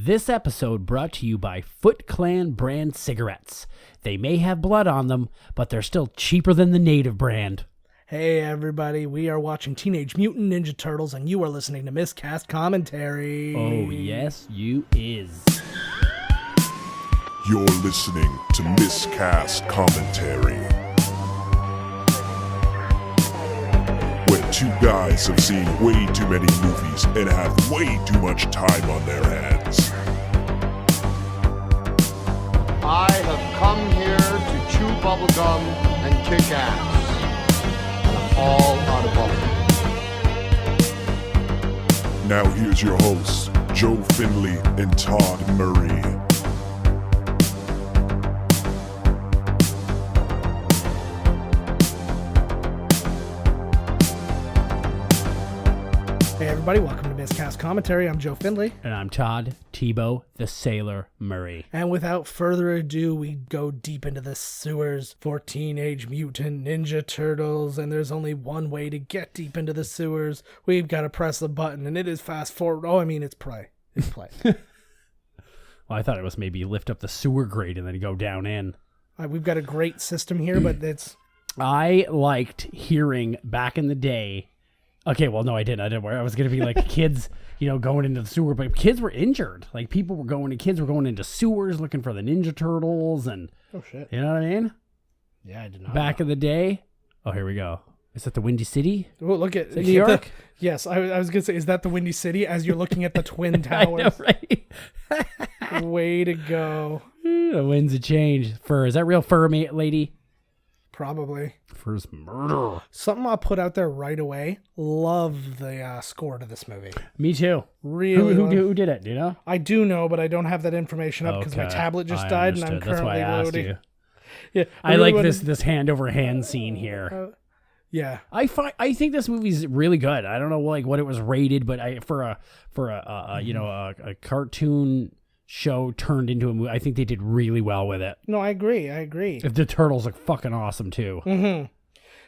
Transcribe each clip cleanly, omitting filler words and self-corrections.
This episode brought to you by Foot Clan brand cigarettes. They may have blood on them, but they're still cheaper than the native brand. Hey everybody, we are watching Teenage Mutant Ninja Turtles and you are listening to Miscast Commentary. Oh yes, you is. You're listening to Miscast Commentary, where two guys have seen way too many movies and have way too much time on their hands. I have come here to chew bubblegum and kick ass. And I'm all out of bubblegum. Now here's your hosts, Joe Findlay and Todd Murray. Hey everybody, welcome to Miscast Commentary. I'm Joe Findlay. And I'm Todd Tebow, the Sailor Murray. And without further ado, we go deep into the sewers for Teenage Mutant Ninja Turtles. And there's only one way to get deep into the sewers. We've got to press the button, and it is fast forward. Oh, I mean, it's play. It's play. Well, I thought it was maybe lift up the sewer grate and then go down in. We've got a great system here, but it's... I liked hearing back in the day. Okay, well, no, I didn't. I was going to be like kids, going into the sewer, but kids were injured. Like kids were going into sewers looking for the Ninja Turtles and, Oh, shit. you know what I mean? Yeah, I did not Back know. in the day. Oh, here we go. Is that the Windy City? Oh, look at Is it New York? Yes, I was going to say, is that the Windy City as you're looking at the Twin I know, Towers? right? Way to go. The winds of change. Fur. Is that real fur, lady? Probably. Fur's murder. Something I'll put out there right away. Love the score to this movie. Me too. Really. Who did it? Do you know? I do know, but I don't have that information up because my Okay, tablet just I died and I'm understood. That's why currently I asked loading. you. Yeah, I really like wanted- this hand over hand scene here. Yeah. I think this movie's really good. I don't know what it was rated, but for a cartoon show turned into a movie, I think they did really well with it. No, I agree. The Turtles look fucking awesome too. Mm-hmm.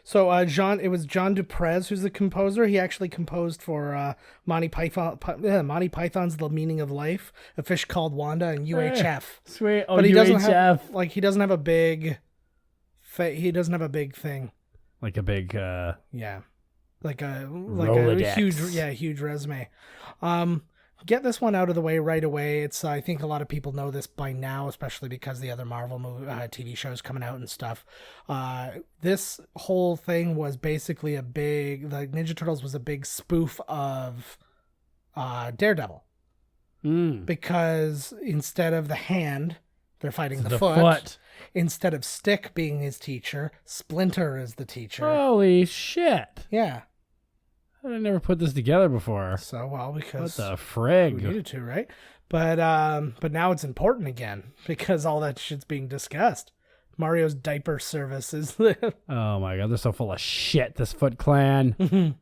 So it was John Duprez who's the composer. He actually composed for Monty Python's The Meaning of Life, A Fish Called Wanda, and UHF. Sweet. Oh, But he doesn't have UHF. he doesn't have a big thing. Like a big Yeah. Like a Rolodex. huge resume. Get this one out of the way right away. It's I think a lot of people know this by now, especially because the other Marvel TV shows coming out and stuff. This whole thing was basically Ninja Turtles was a big spoof of Daredevil. Because instead of the hand, they're fighting the foot. Instead of Stick being his teacher, Splinter is the teacher. Holy shit. Yeah. I never put this together before. So, well, because What the we frig? needed to, right? But now it's important again because all that shit's being discussed. Mario's diaper service is. Oh my god, they're so full of shit. This Foot Clan.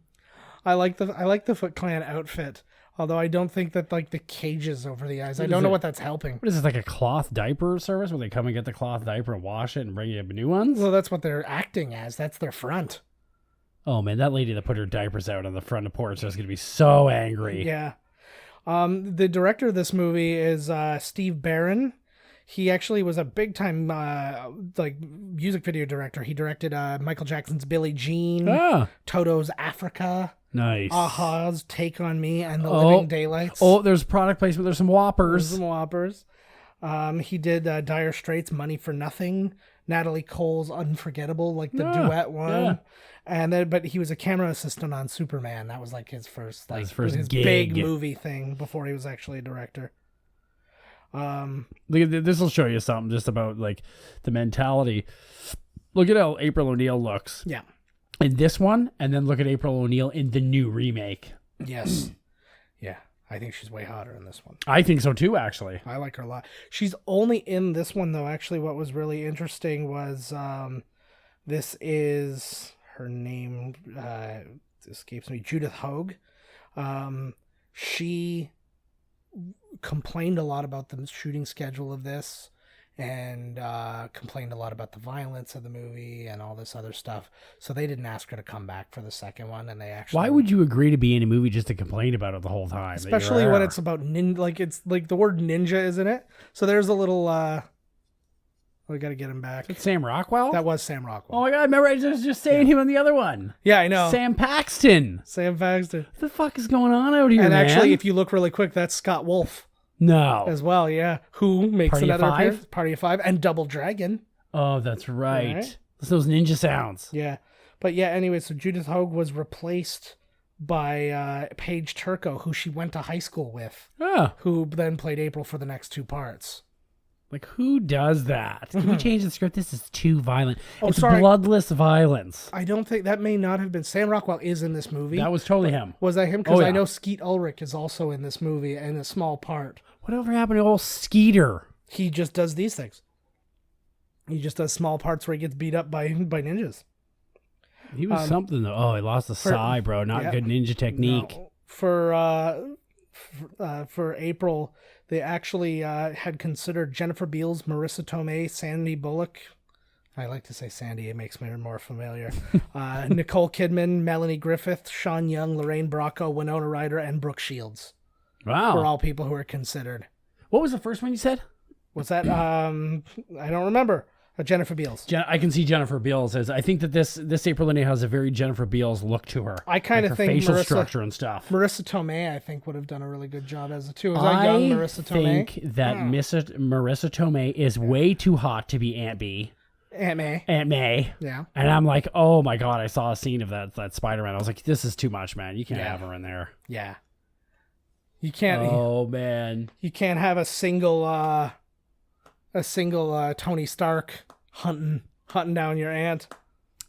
I like the Foot Clan outfit, although I don't think that the cages over the eyes. I don't know what that's helping. What is this, like a cloth diaper service where they come and get the cloth diaper and wash it and bring you new ones? Well, that's what they're acting as. That's their front. Oh man, that lady that put her diapers out on the front porch is going to be so angry. Yeah. The director of this movie is Steve Barron. He actually was a big time music video director. He directed Michael Jackson's Billie Jean, Toto's Africa, Nice. Aha's Take on Me, and The Living Daylights. Oh, there's product placement. There's some Whoppers. Some Whoppers. He did Dire Straits' Money for Nothing, Natalie Cole's Unforgettable, the duet one. Yeah. And then, but he was a camera assistant on Superman. That was his first, his gig. big movie thing before he was actually a director. This will show you something just about the mentality. Look at how April O'Neil looks. Yeah. In this one, and then look at April O'Neil in the new remake. Yes. Yeah. I think she's way hotter in this one. I think so too, actually. I like her a lot. She's only in this one, though. Actually, what was really interesting was this is her name escapes me, Judith Hoag. She complained a lot about the shooting schedule of this and complained a lot about the violence of the movie and all this other stuff. So they didn't ask her to come back for the second one, and they actually. Why would you agree to be in a movie just to complain about it the whole time? Especially when it's about like it's like the word ninja, isn't it? So there's a little. We got to get him back. It's Sam Rockwell? That was Sam Rockwell. Oh my god! Remember I was just saying him on the other one. Yeah, I know. Sam Paxton. Sam Paxton. What the fuck is going on out here, And man? actually, if you look really quick, that's Scott Wolf no. as well. Yeah, who makes Party of another Five? appearance? Party of Five and Double Dragon. Oh, that's right. Right. It's those ninja sounds. Yeah, but yeah. Anyway, so Judith Hoag was replaced by Paige Turco, who she went to high school with, Oh, who then played April for the next two parts. like who does that? Can we change the script? This is too violent. Oh, it's sorry. bloodless violence. I don't think that may not have been Sam Rockwell is in this movie. That was totally him. Was that him? Because Oh, yeah. I know Skeet Ulrich is also in this movie in a small part. Whatever happened to old Skeeter? He just does these things. He just does small parts where he gets beat up by ninjas. He was something though. Oh, he lost the sai, bro. Not yeah. good ninja technique. No. For April, they actually had considered Jennifer Beals, Marissa Tomei, Sandy Bullock. I like to say Sandy; it makes me more familiar. Nicole Kidman, Melanie Griffith, Sean Young, Lorraine Bracco, Winona Ryder, and Brooke Shields Wow. were all people who were considered. What was the first one you said? Was that? I don't remember. Jennifer Beals. I can see Jennifer Beals as. I think that this April O'Neil has a very Jennifer Beals look to her. I kind of her think facial structure and stuff. Marissa Tomei, I think, would have done a really good job as a too. Is that young Marissa Tomei? I think that Marissa Tomei is way too hot to be Aunt B. Aunt May. Aunt May. Yeah. And I'm like, oh my god! I saw a scene of that Spider-Man. I was like, this is too much, man. You can't Yeah. have her in there. Yeah. You can't. Oh man. You can't have a single Tony Stark hunting down your aunt.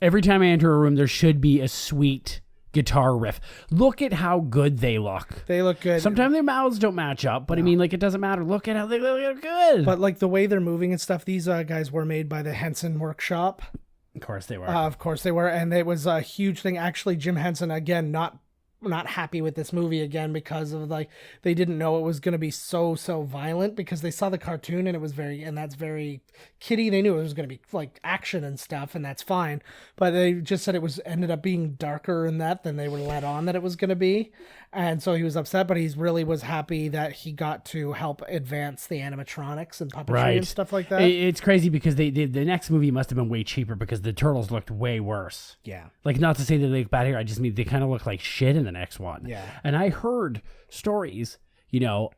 Every time I enter a room, there should be a sweet guitar riff. Look at how good they look. They look good. Sometimes their mouths don't match up, but I mean, like, it doesn't matter. Look at how they look good. But like the way they're moving and stuff, these guys were made by the Henson Workshop. Of course they were. Of course they were, and it was a huge thing. Actually, Jim Henson again not happy with this movie again because of like they didn't know it was going to be so violent because they saw the cartoon and it was that's very kiddie. They knew it was going to be like action and stuff, and that's fine, but they just said it ended up being darker in that than they were let on that it was going to be. And so he was upset, but he really was happy that he got to help advance the animatronics and puppetry and stuff like that. It's crazy because the next movie must have been way cheaper because the Turtles looked way worse. Yeah. Like, not to say that they look bad here, I just mean they kind of look like shit in the next one. Yeah. And I heard stories,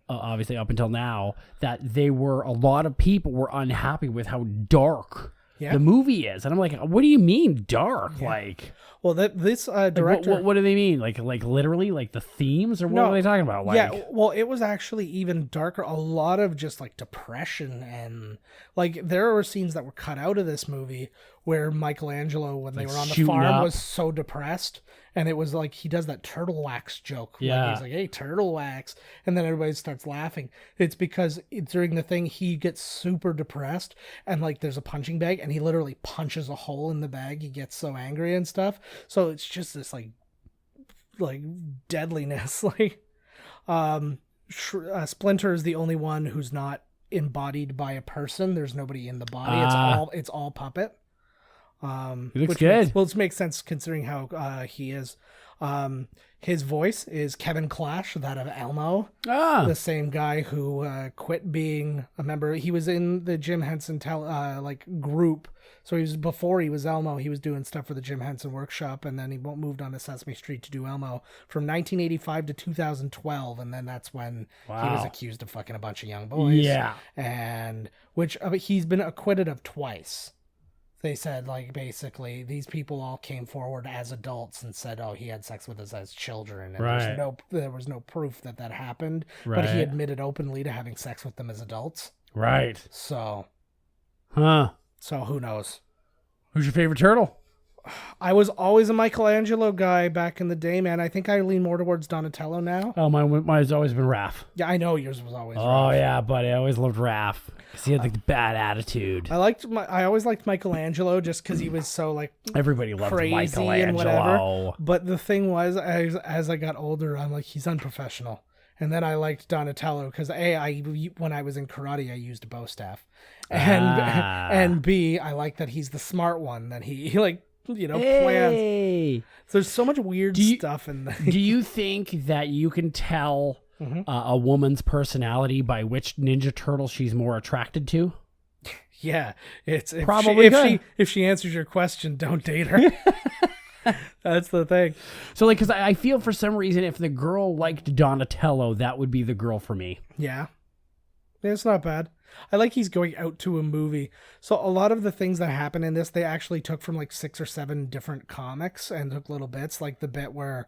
obviously up until now, that a lot of people were unhappy with how dark the movie is. And I'm like, what do you mean dark? Yeah. Like... Well, this director... What do they mean? Like literally, like the themes? Or what are they talking about? Like, yeah, well, it was actually even darker. A lot of just, like, depression and... Like, there were scenes that were cut out of this movie where Michelangelo, when they were on the farm, was so depressed. And it was like, he does that turtle wax joke. Yeah. Like, he's like, hey, turtle wax. And then everybody starts laughing. It's because during the thing, he gets super depressed. And, like, there's a punching bag. And he literally punches a hole in the bag. He gets so angry and stuff. So it's just this, like deadliness. Like, Splinter is the only one who's not embodied by a person. There's nobody in the body. It's all puppet. He looks good. Which makes sense considering how he is. His voice is Kevin Clash, that of Elmo. The same guy who quit being a member. He was in the Jim Henson group. So before he was Elmo, he was doing stuff for the Jim Henson Workshop, and then he moved on to Sesame Street to do Elmo from 1985 to 2012, and then that's when he was accused of fucking a bunch of young boys. Yeah, and which he's been acquitted of twice. They said, like, basically, these people all came forward as adults and said, oh, he had sex with us as children. And there was no proof that happened. Right. But he admitted openly to having sex with them as adults. Right. So. Huh. So who knows? Who's your favorite turtle? I was always a Michelangelo guy back in the day, man. I think I lean more towards Donatello now. Oh, mine's always been Raph. Yeah, I know yours was always Raph. Oh, yeah, buddy. I always loved Raph because he had like the bad attitude. I always liked Michelangelo just because he was so like everybody loved crazy Michelangelo. And whatever. But the thing was, as I got older, I'm like, he's unprofessional. And then I liked Donatello because when I was in karate, I used a bow staff, and B, I like that he's the smart one, that he like, plans. So there's so much weird stuff in there. Do you think that you can tell a woman's personality by which Ninja Turtle she's more attracted to? Yeah, it's probably if she answers your question, don't date her. That's the thing. So, like, because I feel for some reason if the girl liked Donatello, that would be the girl for me. Yeah, it's not bad. I like he's going out to a movie. So a lot of the things that happen in this, they actually took from like 6 or 7 different comics and took little bits, like the bit where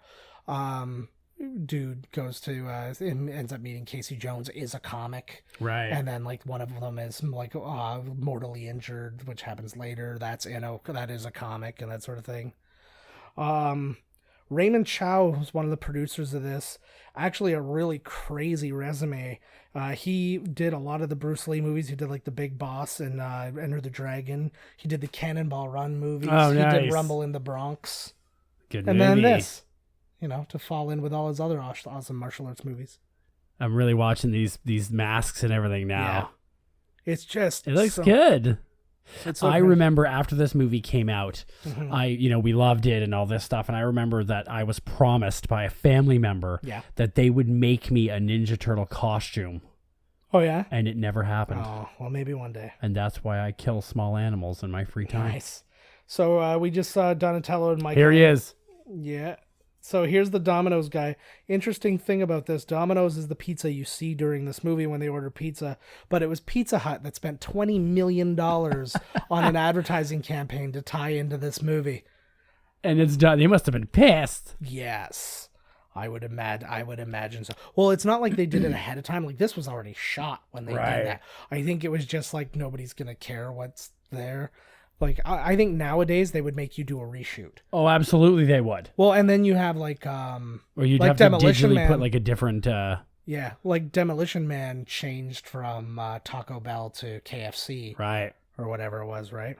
dude goes to ends up meeting Casey Jones is a comic, right? And then like one of them is like mortally injured, which happens later. That is a comic and that sort of thing. Raymond Chow was one of the producers of this. Actually, a really crazy resume. He did a lot of the Bruce Lee movies. He did like The Big Boss and Enter the Dragon. He did the Cannonball Run movies. Oh, nice. He did Rumble in the Bronx. Good and movie. Then this, to fall in with all his other awesome martial arts movies. I'm really watching these masks and everything now. Yeah. It's just... It looks good. I remember after this movie came out, we loved it and all this stuff. And I remember that I was promised by a family member that they would make me a Ninja Turtle costume. Oh, yeah? And it never happened. Oh, well, maybe one day. And that's why I kill small animals in my free time. Nice. So we just saw Donatello and Michael. Here he is. Yeah. So here's the Domino's guy. Interesting thing about this, Domino's is the pizza you see during this movie when they order pizza, but it was Pizza Hut that spent $20 million on an advertising campaign to tie into this movie. And it's done. They must have been pissed. Yes. I would imagine so. Well, it's not like they did it ahead of time. Like this was already shot when they did that. I think it was just like nobody's going to care what's there. Like, I think nowadays they would make you do a reshoot. Oh, absolutely they would. Well, and then you have like... or you'd like have to Demolition digitally Man. put like a different... Yeah, like Demolition Man changed from Taco Bell to KFC. Right. Or whatever it was, right?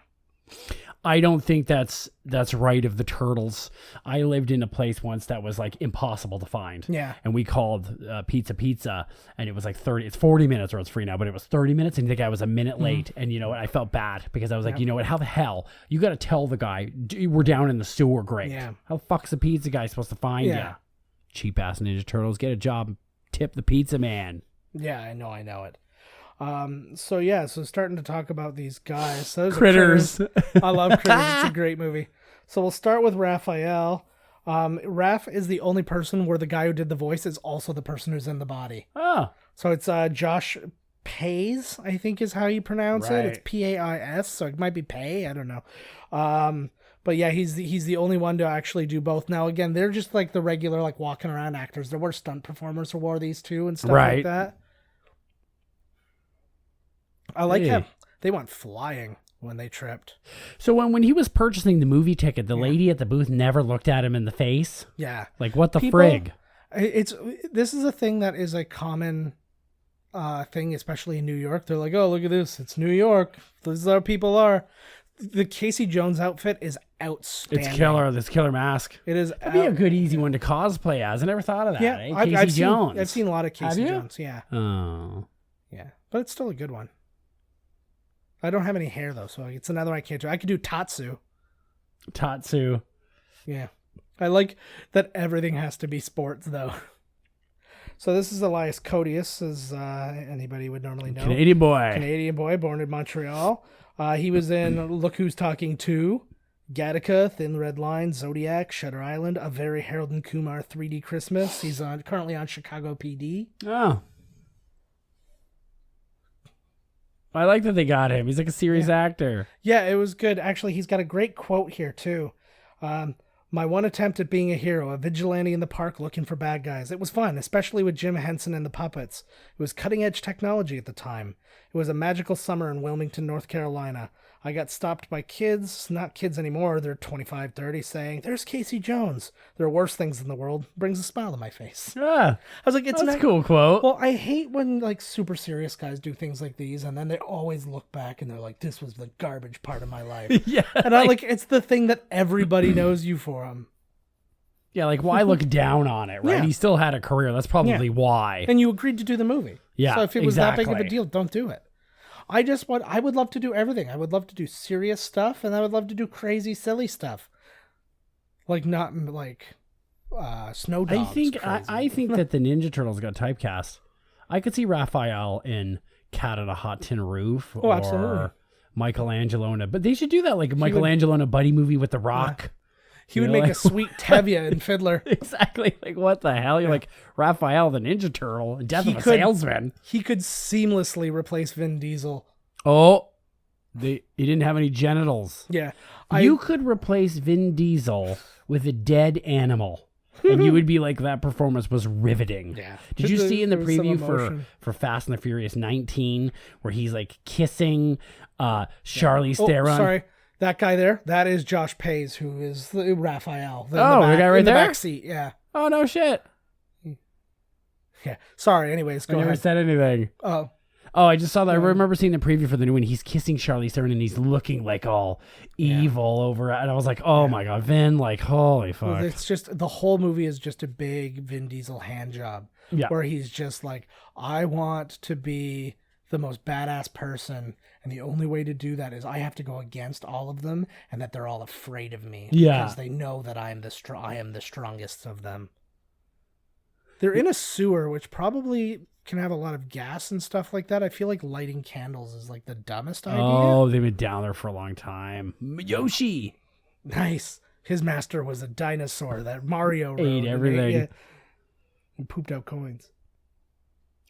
I don't think that's right of the Turtles. I lived in a place once that was like impossible to find. Yeah. And we called pizza, and it was like 40 minutes, or it's free now, but it was 30 minutes, and I think I was a minute late. And you know what? I felt bad because I was like, you know what? How the hell? You got to tell the guy, we're down in the sewer, great. Yeah. How the fuck's the pizza guy supposed to find you? Cheap ass Ninja Turtles, get a job, tip the pizza man. Yeah, I know it. So starting to talk about these guys. So Critters. I love Critters. It's a great movie. So we'll start with Raphael. Raph is the only person where the guy who did the voice is also the person who's in the body. Oh. So it's Josh Pais, I think is how you pronounce it. It's Pais, so it might be Pay. I don't know. But yeah, he's the only one to actually do both. Now again, they're just like the regular like walking around actors. There were stunt performers who wore these too and stuff like that. I like how they went flying when they tripped. So when he was purchasing the movie ticket, the lady at the booth never looked at him in the face? Yeah. Like, what the frig? This is a thing that is a common thing, especially in New York. They're like, oh, look at this. It's New York. This is how people are. The Casey Jones outfit is outstanding. It's killer. This killer mask. It is. That'd be a good, easy one to cosplay as. I never thought of that. Yeah, Casey Jones. I've seen a lot of Casey Jones. Yeah. Oh. Yeah, but it's still a good one. I don't have any hair though, so it's another I can't do. I could do Tatsu. Yeah. I like that everything has to be sports though. So this is Elias Koteas, as anybody would normally know. Canadian boy, born in Montreal. He was in Look Who's Talking 2, Gattaca, Thin Red Line, Zodiac, Shutter Island, A Very Harold and Kumar 3D Christmas. He's currently on Chicago PD. Oh. I like that they got him. He's like a serious actor. Yeah, it was good. Actually, he's got a great quote here, too. My one attempt at being a hero, a vigilante in the park looking for bad guys. It was fun, especially with Jim Henson and the puppets. It was cutting-edge technology at the time. It was a magical summer in Wilmington, North Carolina. I got stopped by kids, not kids anymore, they're 25, 30, saying, there's Casey Jones. There are worse things in the world. Brings a smile to my face. Yeah. I was like, that's a cool quote. Well, I hate when like super serious guys do things like these, and then they always look back and they're like, this was the garbage part of my life. Yeah. And I like, it's the thing that everybody knows you for. Yeah, like why look down on it, right? Yeah. He still had a career. That's probably why. And you agreed to do the movie. Yeah, So if it was that big of a exactly. deal, don't do it. I would love to do everything. I would love to do serious stuff, and I would love to do crazy, silly stuff. Like not like Snow Dogs. I think that the Ninja Turtles got typecast. I could see Raphael in Cat on a Hot Tin Roof or absolutely. Michelangelo in a, but they should do that like Michelangelo in a buddy movie with The Rock. He would You know, make like- a sweet Tevye in Fiddler. Exactly. Like what the hell? You're like Raphael the Ninja Turtle, Death He of a could- Salesman. He could seamlessly replace Vin Diesel. Oh, he didn't have any genitals. Yeah. You could replace Vin Diesel with a dead animal, and you would be like, that performance was riveting. Yeah. Did you see in the There was some preview emotion. for Fast and the Furious 19 where he's like kissing Charlize Theron? Sorry. That guy there, that is Josh Pays, who is Raphael. The guy right in the there? back seat. Yeah. Oh, no shit. Yeah. Sorry. Anyways, I go never ahead. said anything. Oh, Oh, I just saw that. I remember seeing the preview for the new one. He's kissing Charlize Theron and he's looking like all evil over it. And I was like, oh my God, Vin, like, holy fuck. it's just the whole movie is just a big Vin Diesel hand job. Yeah. Where he's just like, I want to be the most badass person, and the only way to do that is I have to go against all of them, and that they're all afraid of me. Yeah. Because they know that I am the strongest of them. They're in a sewer, which probably can have a lot of gas and stuff like that. I feel like lighting candles is like the dumbest idea. Oh, they've been down there for a long time. Yoshi. Nice. His master was a dinosaur that Mario rode. Ate and everything. and pooped out coins.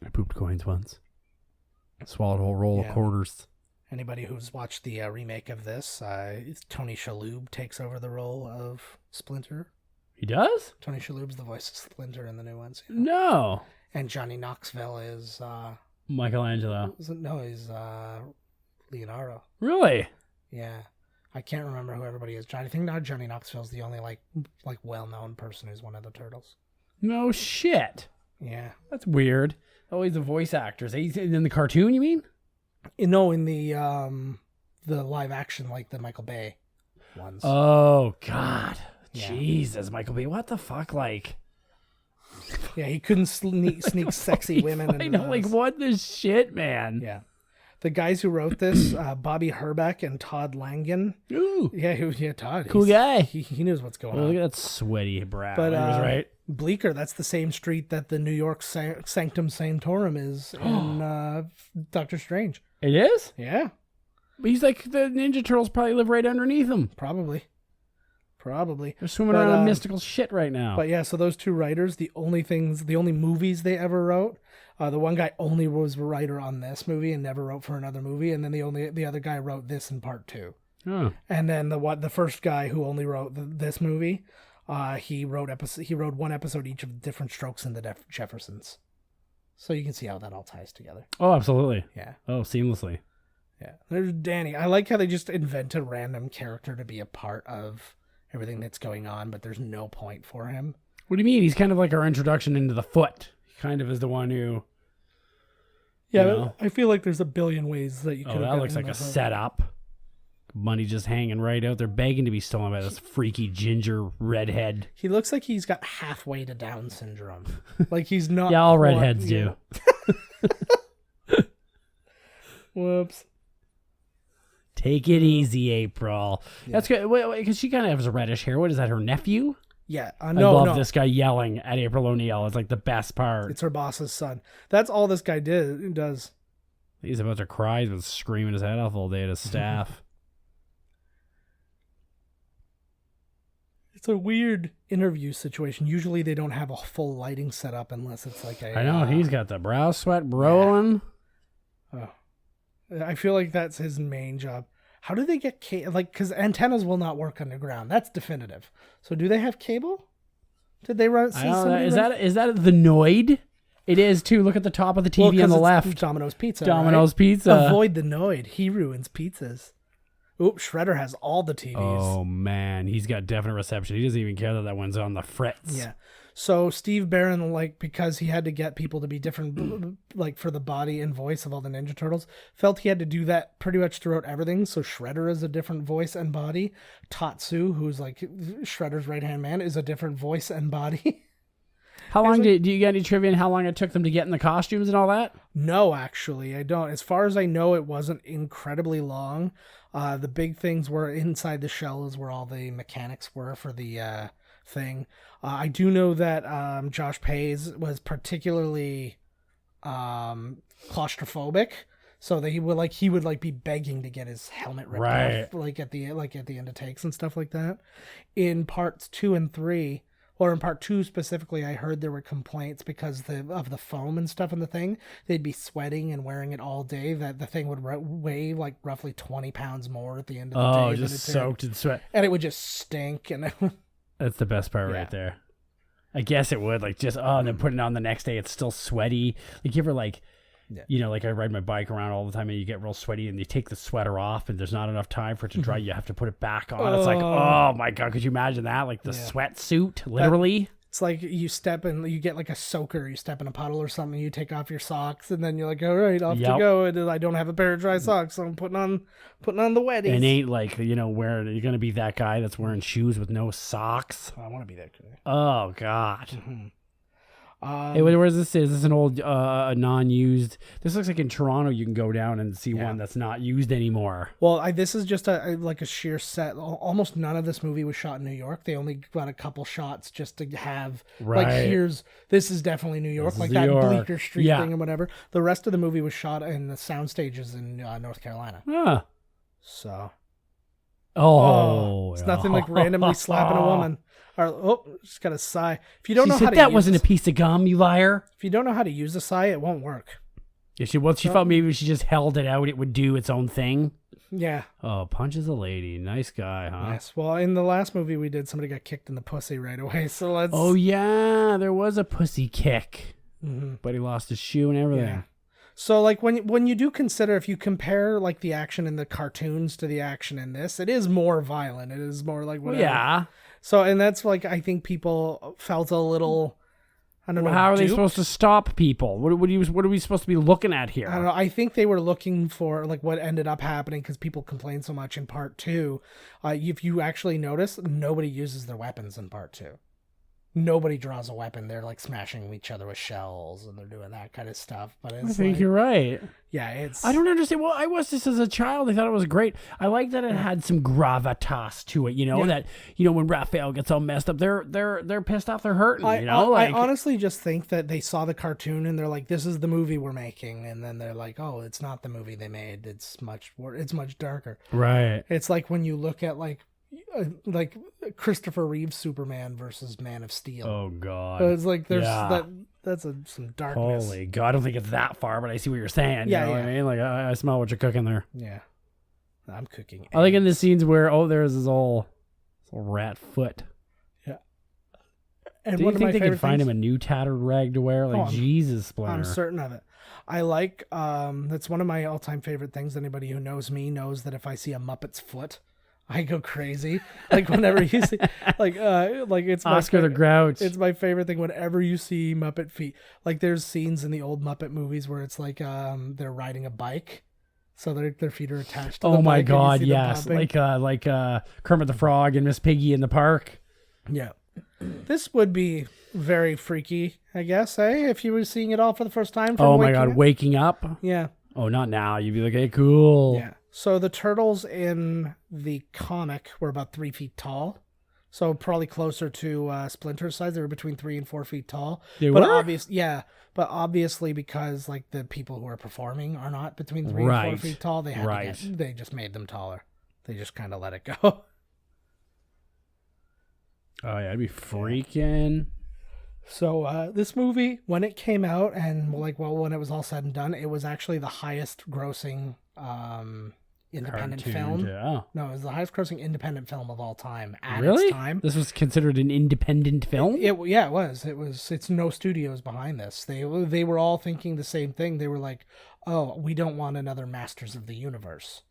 I pooped coins once. Swallowed a whole roll Yeah. of quarters. Anybody who's watched the remake of this, Tony Shalhoub takes over the role of Splinter. He does? Tony Shalhoub's the voice of Splinter in the new ones. No. And Johnny Knoxville is, Michelangelo. he's Leonardo. Really? Yeah. I can't remember who everybody is. I think now Johnny Knoxville's the only like well-known person who's one of the turtles. No shit. Yeah. That's weird. Oh, he's the voice actors. He's in the cartoon, you mean? No, in the live action, like the Michael Bay ones. Oh, God. Yeah. Jesus, Michael B. What the fuck? Like, Yeah, he couldn't sneak sexy women. I into know, like, those. what the shit, man? Yeah. The guys who wrote this, Bobby Herbeck and Todd Langen. Ooh. Yeah, Todd. Cool guy. He knows what's going Oh, look on. at that sweaty brat. But I was right. Bleecker, that's the same street that the New York Sanctum Sanctorum is in Doctor Strange. It is? Yeah, He's like, the Ninja Turtles probably live right underneath him. probably. They're swimming But, around in mystical shit right now. But yeah, so those two writers, the only movies they ever wrote, the one guy only was a writer on this movie and never wrote for another movie, and then the other guy wrote this in part 2. Oh. And then the first guy who only wrote this movie, he wrote one episode each of different strokes in the Jeffersons. So you can see how that all ties together. Oh, absolutely. Yeah. Oh, seamlessly. Yeah. There's Danny. I like how they just invent a random character to be a part of everything that's going on, but there's no point for him. What do you mean? He's kind of like our introduction into the Foot. He kind of is the one who... Yeah, You know? I feel like there's a billion ways that you could Oh, have that looks like a setup. Money just hanging right out there, begging to be stolen by this freaky ginger redhead. He looks like he's got halfway to Down syndrome. Like he's not. Yeah, all quite- redheads do. Whoops. Take it easy, April. That's good. Wait, because she kind of has reddish hair. What is that, her nephew? Yeah. I No, love no. this guy yelling at April O'Neil. It's like the best part. It's her boss's son. That's all this guy does. He's about to cry. He's been screaming his head off all day at his staff. It's a weird interview situation. Usually they don't have a full lighting setup unless it's like a. I know. He's got the brow sweat rolling. Oh. I feel like that's his main job. How do they get because antennas will not work underground. That's definitive. So do they have cable? Did they run? I don't know. Is that the Noid? It is too. Look at the top of the TV on the left. Domino's Pizza. Domino's right? Pizza. Avoid the Noid. He ruins pizzas. Oops, Shredder has all the TVs. Oh man, he's got definite reception. He doesn't even care that one's on the fritz. Yeah. So Steve Barron, like, because he had to get people to be different, like, for the body and voice of all the Ninja Turtles, felt he had to do that pretty much throughout everything. So Shredder is a different voice and body. Tatsu, who's like Shredder's right-hand man, is a different voice and body. How long do you get any trivia on how long it took them to get in the costumes and all that? No, actually, I don't. As far as I know, it wasn't incredibly long. The big things were inside the shell is where all the mechanics were for the thing. I do know that Josh Pays was particularly claustrophobic, so that he would be begging to get his helmet ripped off, like at the end of takes and stuff like that. In parts 2 and 3, or in part 2 specifically, I heard there were complaints because of the foam and stuff in the thing. They'd be sweating and wearing it all day. That the thing would weigh like roughly 20 pounds more at the end of the day. Oh, just soaked in sweat, and it would just stink. And that's the best part right there. I guess it would, like, just and then putting it on the next day, it's still sweaty. Like, you ever, like, you know, like I ride my bike around all the time and you get real sweaty and you take the sweater off and there's not enough time for it to dry. You have to put it back on. It's like, oh my God, could you imagine that? Like the sweatsuit, literally. It's like you get like a soaker, you step in a puddle or something, you take off your socks and then you're like, all right, off to go. And I don't have a pair of dry socks, so I'm putting on the wetties. And ain't like, you know, you're going to be that guy that's wearing shoes with no socks. I want to be that guy. Oh God. Mm-hmm. Hey, where's this? Is this an old non-used? This looks like in Toronto you can go down and see one that's not used anymore. Well, this is just a sheer set. Almost none of this movie was shot in New York. They only got a couple shots just to have this is definitely New York, like that Bleecker Street thing and whatever. The rest of the movie was shot in the sound stages in North Carolina. Huh. So. It's nothing like randomly slapping a woman. Or, just got a sigh. If you don't know how to that wasn't a piece of gum, you liar. If you don't know how to use a sigh, it won't work. Yeah, she felt maybe she just held it out, it would do its own thing. Yeah. Oh, punches a lady. Nice guy, huh? Yes. Well, in the last movie we did, somebody got kicked in the pussy right away. So let's. Oh yeah, there was a pussy kick, but he lost his shoe and everything. Yeah. So, like, when you do consider, if you compare, like, the action in the cartoons to the action in this, it is more violent. It is more like whatever. Yeah. So, and that's, like, I think people felt a little, I don't know. How are they supposed to stop people? What are we supposed to be looking at here? I don't know. I think they were looking for, like, what ended up happening because people complained so much in part 2. If you actually notice, nobody uses their weapons in part 2. Nobody draws a weapon. They're like smashing each other with shells and they're doing that kind of stuff. But it's I think you're right. Yeah, I don't understand. Well, I watched this as a child. I thought it was great. I like that it had some gravitas to it. You know that when Raphael gets all messed up, they're pissed off. They're hurting. I honestly just think that they saw the cartoon and they're like, "This is the movie we're making," and then they're like, "Oh, it's not the movie they made. It's much darker." Right. It's like when you look at like Christopher Reeve's Superman versus Man of Steel. Oh God! It's like there's some darkness. Holy God! I don't think it's that far, but I see what you're saying. You know what I mean? Like I smell what you're cooking there. Yeah, I'm cooking. I like in the scenes where there's this old rat foot. Yeah. And do you think they could find him a new tattered rag to wear? Like Jesus, Splinter. I'm certain of it. I like that's one of my all-time favorite things. Anybody who knows me knows that if I see a Muppet's foot, I go crazy. Like whenever you see, like it's Oscar the Grouch. It's my favorite thing. Whenever you see Muppet feet, like there's scenes in the old Muppet movies where it's like they're riding a bike, so their feet are attached to the bike. Oh my God, yes, like Kermit the Frog and Miss Piggy in the park. Yeah, this would be very freaky, I guess. If you were seeing it all for the first time. Oh my God, waking up. Yeah. Oh, not now. You'd be like, hey, cool. Yeah. So the turtles in the comic were about 3 feet tall. So probably closer to Splinter's size. They were between 3 and 4 feet tall. They were? But obviously because like the people who are performing are not between 3 and 4 feet tall, they had they just made them taller. They just kind of let it go. Oh yeah, I'd be freaking. So this movie, when it came out and when it was all said and done, it was actually the highest grossing independent film. Yeah. No, it was the highest grossing independent film of all time at its time. This was considered an independent film? It was. It's no studios behind this. They were all thinking the same thing. They were like, "Oh, we don't want another Masters of the Universe."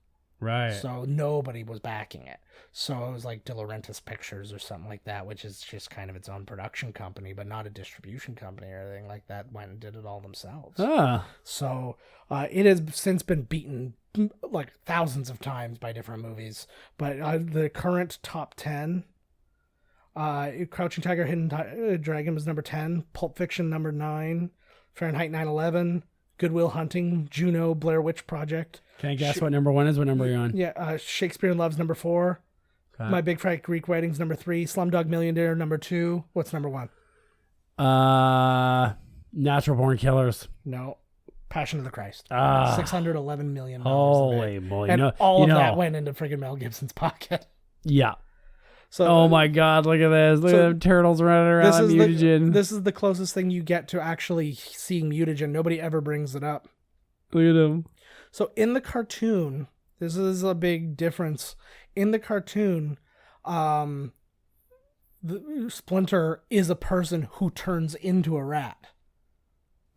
Right. So nobody was backing it. So it was like De Laurentiis Pictures or something like that, which is just kind of its own production company, but not a distribution company or anything like that. Went and did it all themselves. Ah. So it has since been beaten like thousands of times by different movies. But the current top 10, Crouching Tiger, Hidden Dragon was number 10, Pulp Fiction number 9, Fahrenheit 9/11, Good Will Hunting, Juno, Blair Witch Project. Can I guess what number 1 is? What number are you on? Yeah, Shakespeare in Love's number 4. Okay. My Big Fat Greek Wedding's number 3. Slumdog Millionaire number 2. What's number 1? Natural Born Killers. No. Passion of the Christ. Ah. $611 million. Holy moly. And No, all of that went into friggin' Mel Gibson's pocket. Yeah. So, oh my God, look at this. Look at them turtles running around on mutagen. This is the closest thing you get to actually seeing mutagen. Nobody ever brings it up. Look at him. So in the cartoon, this is a big difference. In the cartoon, the Splinter is a person who turns into a rat.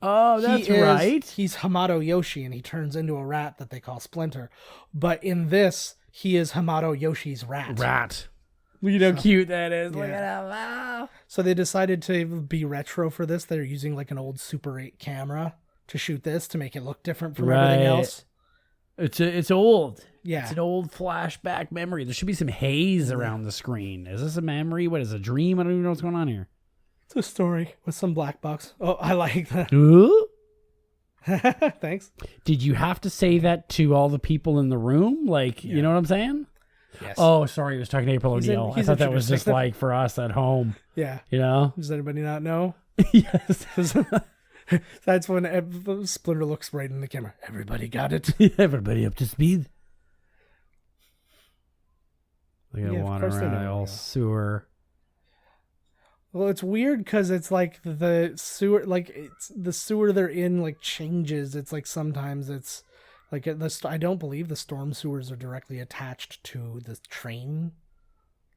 Oh, that's right. He's Hamato Yoshi, and he turns into a rat that they call Splinter. But in this, he is Hamato Yoshi's rat. Look at how cute that is. Yeah. Look at that. Wow. So they decided to be retro for this. They're using like an old Super 8 camera to shoot this to make it look different from everything else. It's old. Yeah. It's an old flashback memory. There should be some haze around the screen. Is this a memory? What is a dream? I don't even know what's going on here. It's a story with some black box. Oh, I like that. Ooh. Thanks. Did you have to say that to all the people in the room? Like, you know what I'm saying? Yes. Oh, sorry. I was talking to April O'Neil. I thought that was just introducing like for us at home. Yeah. You know? Does anybody not know? Yes. That's when Splinter looks right in the camera. Everybody got it. Everybody up to speed. Look at Yeah, of water course they around know, the old yeah. sewer. Well, it's weird because it's like the sewer, like it's the sewer they're in, like changes. It's like sometimes it's like I don't believe the storm sewers are directly attached to the train,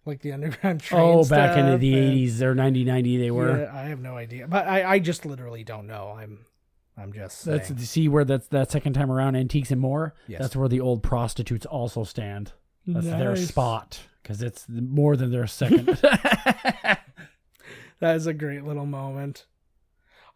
like the underground train. Oh, back into stuff, the and- 80s or 90 they were. Yeah, I have no idea, but I just literally don't know. I'm just saying. That's see where that's that second time around Antiques and More. Yes. That's where the old prostitutes also stand. That's their Nice. spot because it's more than their second. That is a great little moment.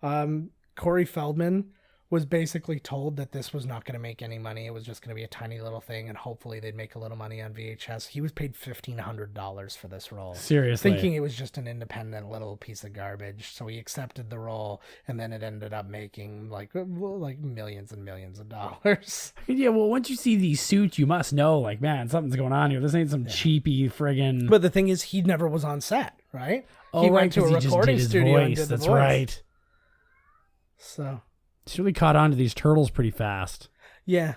Corey Feldman was basically told that this was not going to make any money. It was just going to be a tiny little thing, and hopefully they'd make a little money on VHS. He was paid $1,500 for this role. Seriously. Thinking it was just an independent little piece of garbage. So he accepted the role, and then it ended up making like millions and millions of dollars. Yeah, well, once you see these suits, you must know, like, man, something's going on here. This ain't some cheapy friggin'. But the thing is, he never was on set, right? Oh, He right, went to 'cause a he just recording did his studio and voice. did the That's voice. right. So, It's really caught on to these turtles pretty fast. yeah.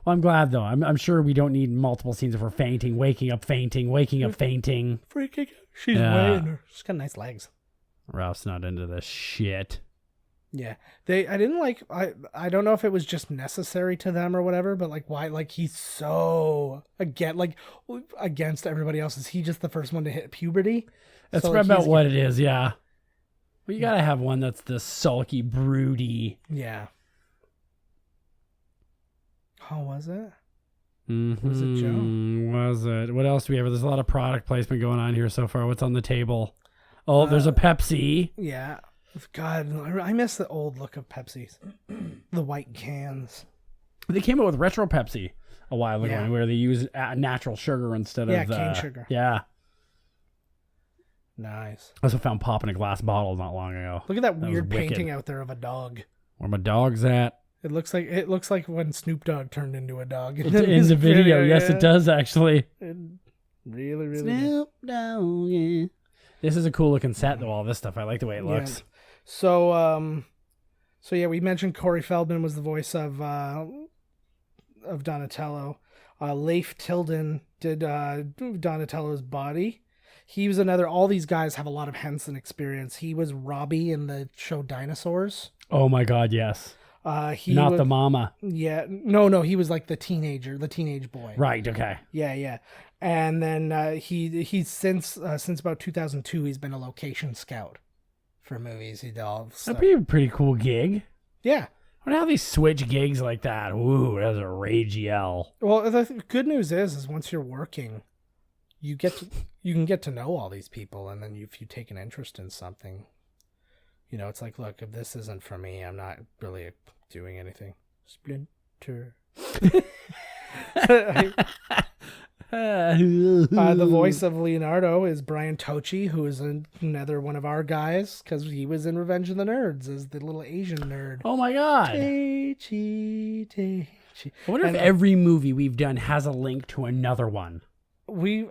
Well, I'm glad, though. I'm sure we don't need multiple scenes of her fainting, waking up, fainting, waking up, fainting. Freaking, she's Yeah. way in her. She's got nice legs. Ralph's not into this shit. Yeah, I didn't like. I don't know if it was just necessary to them or whatever, but like why? Like he's so against everybody else. Is he just the first one to hit puberty? That's So, like, about he's- what it is, yeah. Well, you gotta have one that's the sulky, broody. Yeah. How was it? Mm-hmm. Was it Joe? Was it? What else do we have? There's a lot of product placement going on here so far. What's on the table? Oh, there's a Pepsi. Yeah. God, I miss the old look of Pepsis. The white cans. They came out with retro Pepsi a while ago, Yeah. where they use natural sugar instead of cane sugar. Yeah. Nice. I also found pop in a glass bottle not long ago. Look at that was weird wicked. painting out there of a dog. Where my dog's at. It looks like when Snoop Dogg turned into a dog In the video, yes, it does actually. It really, really. did. Snoop Dogg, yeah. This is a cool looking set, though. All this stuff, I like the way it looks. So, yeah, we mentioned Corey Feldman was the voice of Donatello. Leif Tilden did Donatello's body. He was another. All these guys have a lot of Henson experience. He was Robbie in the show Dinosaurs. Oh my God, yes. He Not was, the mama. Yeah, no, he was like the teenage boy. Right. Okay. Yeah. And then he's since about 2002 he's been a location scout for movies. He did all That'd stuff. be a pretty cool gig. Yeah. wonder how they switch gigs like that. Ooh, that was a rage yell. Well, the good news is once you're working, you can get to know all these people, and then if you take an interest in something, it's like, look, if this isn't for me, I'm not really doing anything. Splinter. The voice of Leonardo is Brian Tochi, who is another one of our guys, because he was in Revenge of the Nerds as the little Asian nerd. Oh my god. Teichi. I wonder if every movie we've done has a link to another one.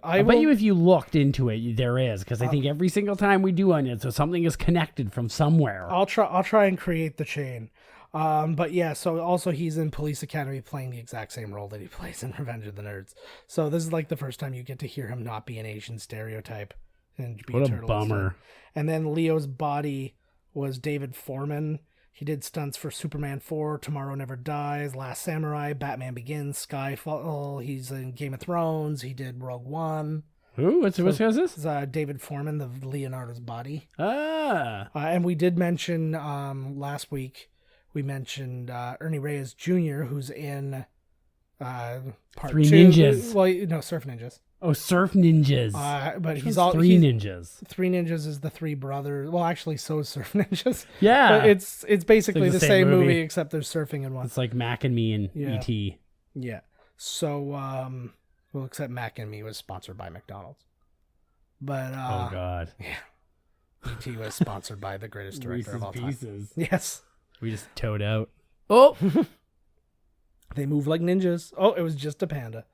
I bet you if you looked into it, there is, because I think every single time we do on it, so something is connected from somewhere. I'll try and create the chain. But yeah, so also he's in Police Academy playing the exact same role that he plays in Revenge of the Nerds. So this is like the first time you get to hear him not be an Asian stereotype and be What a turtle bummer. instead. And then Leo's body was David Foreman. He did stunts for Superman 4, Tomorrow Never Dies, Last Samurai, Batman Begins, Skyfall. He's in Game of Thrones. He did Rogue One. Who? What's this? This is David Foreman, the Leonardo's body. And we did mention last week. We mentioned Ernie Reyes Jr., who's in part Three 2. Ninjas. Well, no, Surf Ninjas. Oh, Surf Ninjas. But he's Three Ninjas. Three Ninjas is the three brothers. Well, actually, so is Surf Ninjas. Yeah. But it's basically It's like the same movie, except there's surfing in one. It's like Mac and Me and Yeah. E.T. Yeah. So, well, except Mac and Me was sponsored by McDonald's. But, Oh, God. yeah. E.T. was sponsored by the greatest director of all time. Pieces. Yes. We just towed out. Oh! They move like ninjas. Oh, it was just a panda.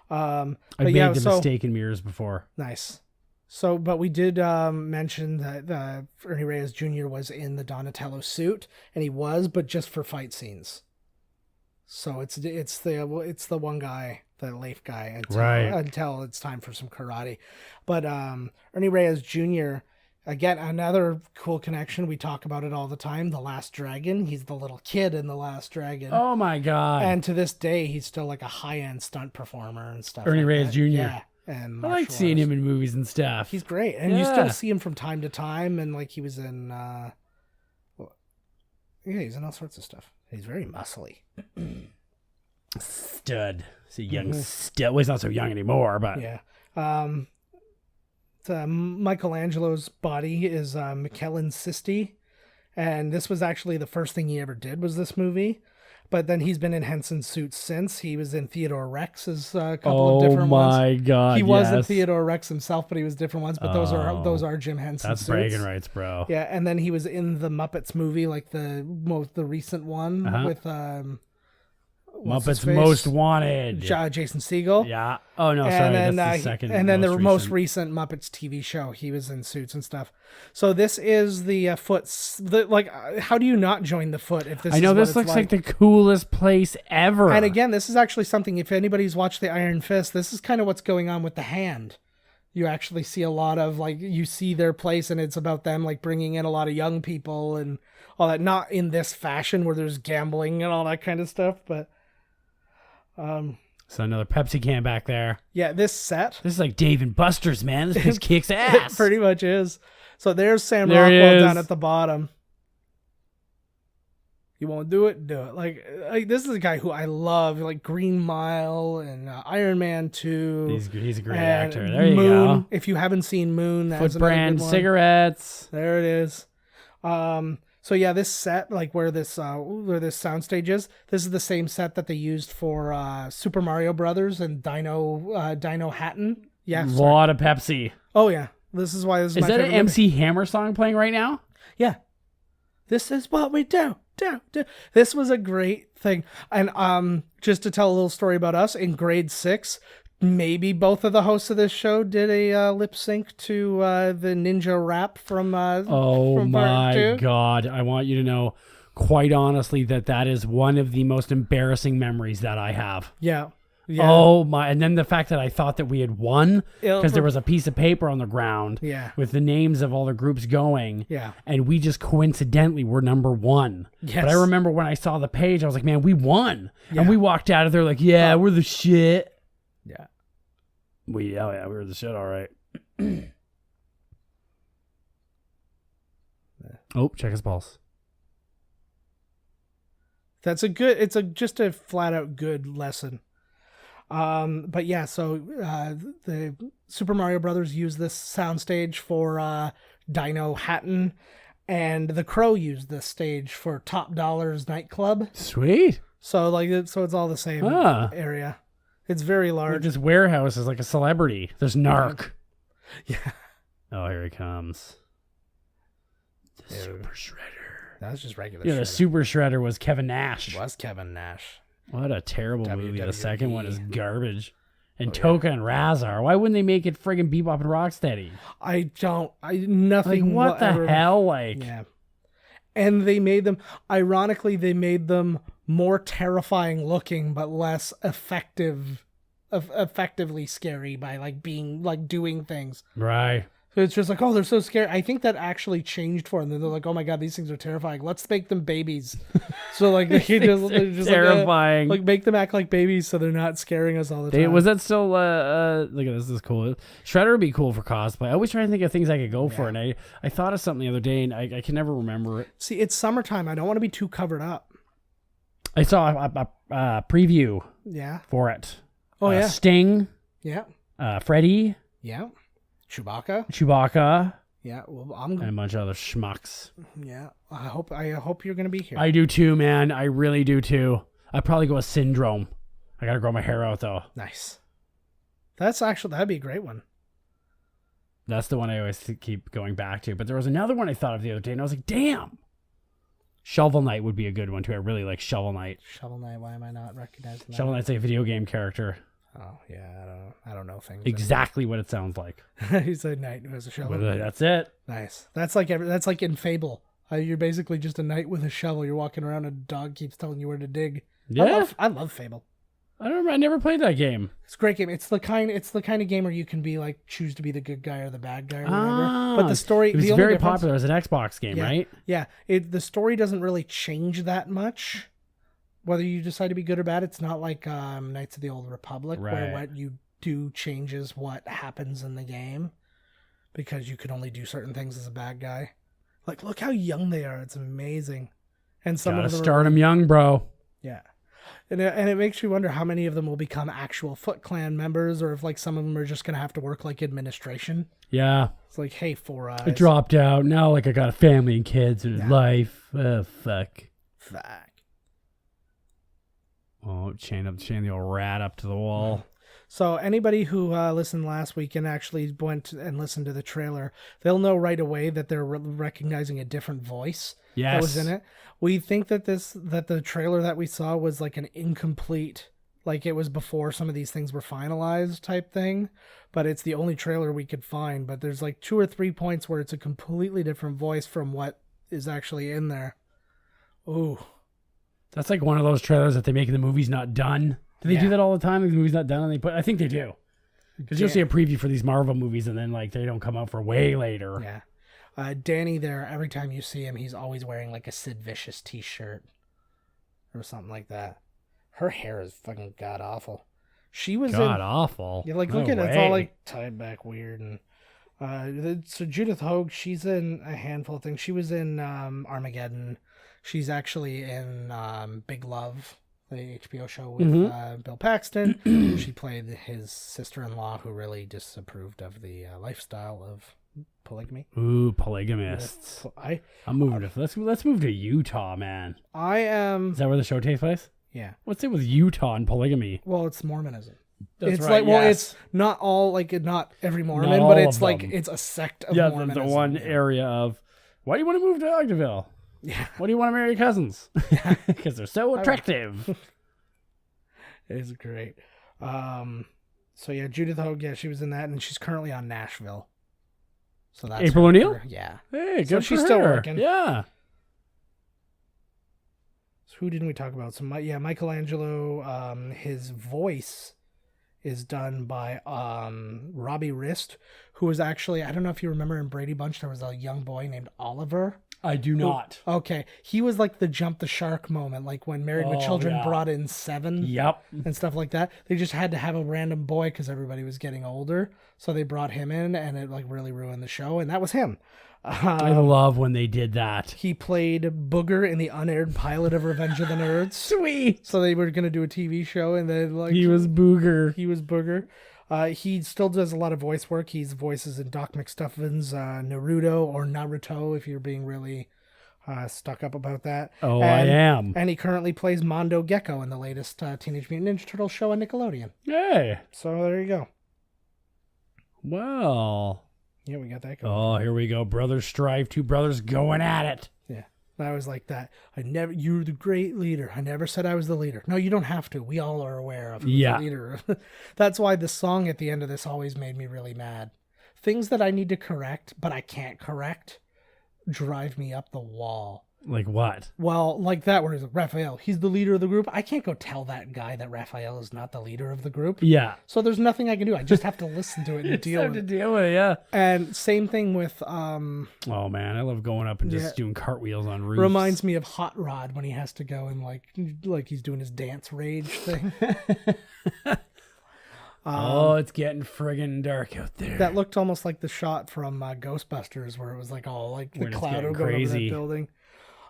I made the mistake in Mirrors before. Nice. So, but we did mention that Ernie Reyes Jr. was in the Donatello suit, and he was, but just for fight scenes. So it's the one guy, the Leif guy, until it's time for some karate. But Ernie Reyes Jr., again, another cool connection. We talk about it all the time. The Last Dragon. He's the little kid in The Last Dragon. Oh my God. And to this day, he's still like a high-end stunt performer and stuff. Ernie like Reyes that. Jr. Yeah. And I like seeing him in movies and stuff. He's great. And you still see him from time to time. And like he was in, he's in all sorts of stuff. He's very muscly. Stud. He's a young stud. Well, he's not so young anymore, but. Yeah. Michelangelo's body is Michelan Sisti, and this was actually the first thing he ever did was this movie. But then he's been in Henson's suits since. He was in Theodore Rex's couple of different ones. Oh my God! He wasn't Theodore Rex himself, but he was different ones. But those are Jim Henson. That's suits. bragging rights, bro. Yeah, and then he was in the Muppets movie, like the recent one with Muppets Most Wanted. Jason Segel. Yeah. Oh no, sorry. That's the second. And then the most recent Muppets TV show, he was in suits and stuff. So this is the how do you not join the Foot if this? I know this looks like the coolest place ever. And again, this is actually something. If anybody's watched the Iron Fist, this is kind of what's going on with the Hand. You actually see a lot of you see their place, and it's about them bringing in a lot of young people and all that. Not in this fashion where there's gambling and all that kind of stuff, but. So another Pepsi can back there. Yeah, this set. This is like Dave and Buster's, man. This place kicks ass. It pretty much is. So there's Sam Rockwell down at the bottom. You won't do it? Do it. Like this is a guy who I love, like Green Mile and Iron Man 2. He's a great actor. There you go. If you haven't seen Moon, that's Foot Brand cigarettes. There it is. So yeah, this set, where this soundstage is, this is the same set that they used for Super Mario Brothers and Dino Hatton. Yeah, a lot of Pepsi. Oh yeah, this is why this is my that favorite an MC Hammer song playing right now? Yeah, this is what we do. This was a great thing, and just to tell a little story about us in grade 6. Maybe both of the hosts of this show did a lip sync to the ninja rap from from part 2. God, I want you to know, quite honestly, that is one of the most embarrassing memories that I have. Yeah. Oh my! And then the fact that I thought that we had won because there was a piece of paper on the ground with the names of all the groups going. Yeah. And we just coincidentally were number 1. Yes. But I remember when I saw the page, I was like, man, we won. Yeah. And we walked out of there like, yeah, we're the shit. Yeah. We were the shit, all right. Oh, check his pulse. That's a good. It's just a flat out good lesson. But yeah, so the Super Mario Brothers used this soundstage for Dino Hatton, and The Crow used this stage for Top Dollar's nightclub. Sweet. So it's all the same area. It's very large. This warehouse is like a celebrity. There's Narc. Yeah. Oh, here he comes. The Super Shredder. That was just regular. Yeah, the Shredder. Super Shredder was Kevin Nash. It was Kevin Nash. What a terrible movie. The second one is WWE. garbage. And Toka and Razar. Why wouldn't they make it friggin' Bebop and Rocksteady? Nothing. Like, what the hell? Like, yeah. And they made them, ironically, they made them more terrifying looking, but less effectively scary by like being like doing things. right. So it's just like, oh, they're so scary. I think that actually changed for them. They're like, oh my God, these things are terrifying. Let's make them babies. So like they just terrifying. like make them act like babies so they're not scaring us all the time. Was that still look at this is cool. Shredder would be cool for cosplay. I always try to think of things I could go for, and I thought of something the other day and I can never remember it. See, it's summertime. I don't want to be too covered up. I saw a preview Yeah. for it. Oh yeah. Sting, Yeah. Freddy, Yeah. Chewbacca. Chewbacca, Yeah. Well, and a bunch of other schmucks. Yeah. I hope you're gonna be here. I do too, man. I really do too. I'd probably go with Syndrome. I gotta grow my hair out though. Nice. That'd be a great one. That's the one I always keep going back to. But there was another one I thought of the other day, and I was like, damn. Shovel Knight would be a good one too. I really like Shovel Knight. Shovel Knight. Why am I not recognizing that? Shovel Knight's like a video game character. Oh yeah, I don't know things. Exactly what it sounds like. He's a knight who has a shovel. That's it. Nice. That's like in Fable. You're basically just a knight with a shovel. You're walking around and a dog keeps telling you where to dig. Yeah. I love Fable. I never played that game. It's a great game. It's the kind of game where you can be like choose to be the good guy or the bad guy or whatever. But the story it was very popular as an Xbox game, right? Yeah. The story doesn't really change that much. Whether you decide to be good or bad, it's not like Knights of the Old Republic, where what you do changes what happens in the game, because you can only do certain things as a bad guy. Like, look how young they are; it's amazing. And some Gotta of them start them young, bro. Yeah, and it makes you wonder how many of them will become actual Foot Clan members, or if like some of them are just gonna have to work like administration. Yeah, it's like, hey, Four Eyes, I dropped out. Now, like, I got a family and kids and a life. Oh, fuck. Oh, chain the old rat up to the wall. So anybody who listened last week and actually went and listened to the trailer, they'll know right away that they're recognizing a different voice that was in it. We think that the trailer that we saw was like an incomplete, like it was before some of these things were finalized type thing, but it's the only trailer we could find. But there's like 2 or 3 points where it's a completely different voice from what is actually in there. Ooh. That's like one of those trailers that they make in the movie's not done. Do they do that all the time? The movie's not done, and I think they do. Because you'll see a preview for these Marvel movies, and then like they don't come out for way later. Yeah. Danny there, every time you see him, he's always wearing like a Sid Vicious t-shirt or something like that. Her hair is fucking god awful. She was awful. Yeah, like look at it, it's all like tied back weird. And so Judith Hoag, she's in a handful of things. She was in Armageddon. She's actually in Big Love, the HBO show with Bill Paxton. She played his sister-in-law who really disapproved of the lifestyle of polygamy. Ooh, polygamists. I'm moving to let's move to Utah, man. I am. Is that where the show takes place? Yeah. What's it with Utah and polygamy? Well, it's Mormonism. That's it's right, like it's not all like not every Mormon, but it's like it's a sect of Mormonism. The one area of why do you want to move to Ogdenville? Yeah. Why do you want to marry your cousins? Because they're so attractive. It's great. So yeah, Judith Hoag, she was in that, and she's currently on Nashville. So that's April O'Neil? Yeah. Hey, good so for she's her. still working. Yeah. So who didn't we talk about? So Michelangelo, his voice is done by Robbie Rist, who was actually, I don't know if you remember in Brady Bunch, there was a young boy named Oliver. I do not. Okay. He was like the jump the shark moment, like when Married with Children brought in Seven and stuff like that. They just had to have a random boy because everybody was getting older. So they brought him in, and it like really ruined the show. And that was him. I love when they did that. He played Booger in the unaired pilot of Revenge of the Nerds. Sweet. So they were going to do a TV show, and then like He was Booger. He was Booger. He still does a lot of voice work. He's voices in Doc McStuffins, Naruto, or Naruto, if you're being really stuck up about that. Oh, I am. And he currently plays Mondo Gecko in the latest Teenage Mutant Ninja Turtles show on Nickelodeon. Hey. So there you go. Well. Yeah, we got that going. Oh, here we go. Brothers strive, two brothers going at it. Yeah. I was like that. You're the great leader. I never said I was the leader. No, you don't have to. We all are aware of who's the leader. That's why the song at the end of this always made me really mad. Things that I need to correct, but I can't correct, drive me up the wall. Like what? Well, like that where he's like, Raphael, he's the leader of the group. I can't go tell that guy that Raphael is not the leader of the group. Yeah. So there's nothing I can do. I just have to listen to it and deal with it. Yeah. And same thing with Oh man, I love going up and just doing cartwheels on roofs. Reminds me of Hot Rod when he has to go and like he's doing his dance rage thing. It's getting friggin' dark out there. That looked almost like the shot from Ghostbusters where it was like all like the cloud going over that building.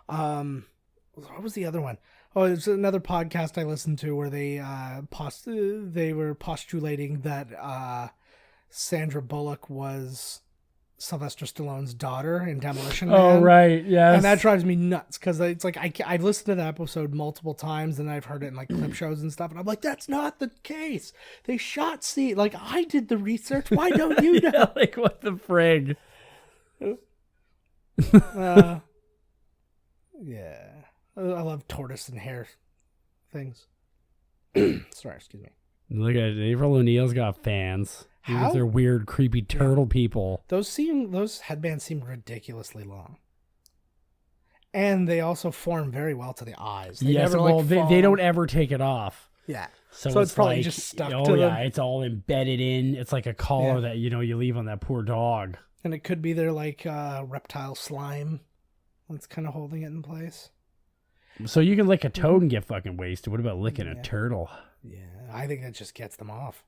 What was the other one? Oh, it's another podcast I listened to where they were postulating that Sandra Bullock was Sylvester Stallone's daughter in Demolition Man. Oh, right, yes. And that drives me nuts because it's like I've listened to that episode multiple times and I've heard it in like clip shows and stuff, and I'm like, that's not the case. They shot scene. Like, I did the research. Why don't you know? Yeah, like, what the frig? Yeah. I love tortoise and hare things. Sorry, excuse me. Look at it. April O'Neil's got fans. How? They're weird, creepy turtle people. Those headbands seem ridiculously long. And they also form very well to the eyes. They yes, never, well, like, they don't ever take it off. Yeah. So it's probably like, just stuck oh, to them. yeah, it's all embedded in. It's like a collar that, you leave on that poor dog. And it could be their, like, reptile slime that's kind of holding it in place. So you can lick a toad and get fucking wasted. What about licking a turtle? Yeah, I think that just gets them off.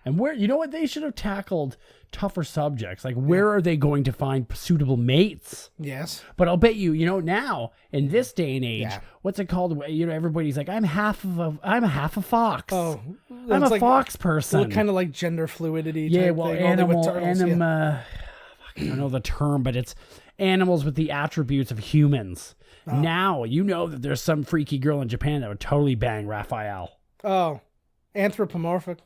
And where, you know what, they should have tackled tougher subjects. Like, where are they going to find suitable mates? Yes. But I'll bet you, now in this day and age, what's it called? Everybody's like, I'm half a fox. Oh, I'm a fox person. Well, kind of like gender fluidity. Yeah, type well, thing. I don't know the term, but it's animals with the attributes of humans. Oh. Now, that there's some freaky girl in Japan that would totally bang Raphael. Oh, anthropomorphic.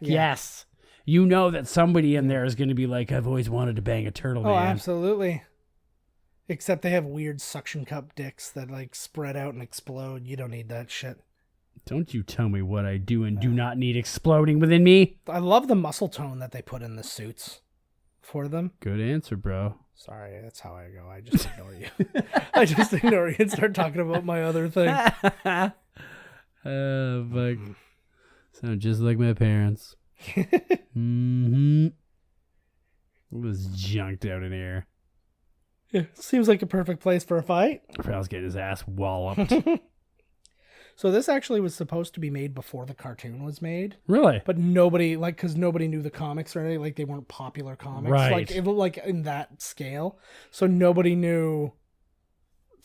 Yes. That somebody in there is going to be like, I've always wanted to bang a turtle, man. Oh, absolutely. Except they have weird suction cup dicks that like spread out and explode. You don't need that shit. Don't you tell me what I do and do not need exploding within me. I love the muscle tone that they put in the suits for them. Good answer, bro. Sorry, that's how I go. I just ignore you. I just ignore you and start talking about my other thing. Fuck. Sound just like my parents. Mm-hmm. It was junked out in here. Yeah, seems like a perfect place for a fight. Raphael's getting his ass walloped. So this actually was supposed to be made before the cartoon was made. Really? But nobody, because nobody knew the comics or anything. Like, they weren't popular comics. Right. Like in that scale. So nobody knew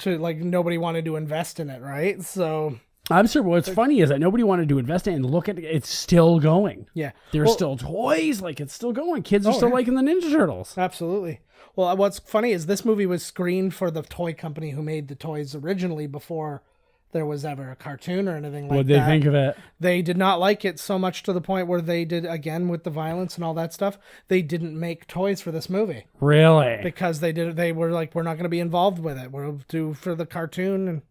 nobody wanted to invest in it, right? So... I'm sure what's funny is that nobody wanted to invest in it, and look at it, it's still going. Yeah. There's still toys, like it's still going. Kids are still liking the Ninja Turtles. Absolutely. Well, what's funny is this movie was screened for the toy company who made the toys originally before there was ever a cartoon or anything like that. What'd they think of it? They did not like it so much to the point where they did, again, with the violence and all that stuff, they didn't make toys for this movie. Really? Because they were like, we're not going to be involved with it. We'll do for the cartoon and...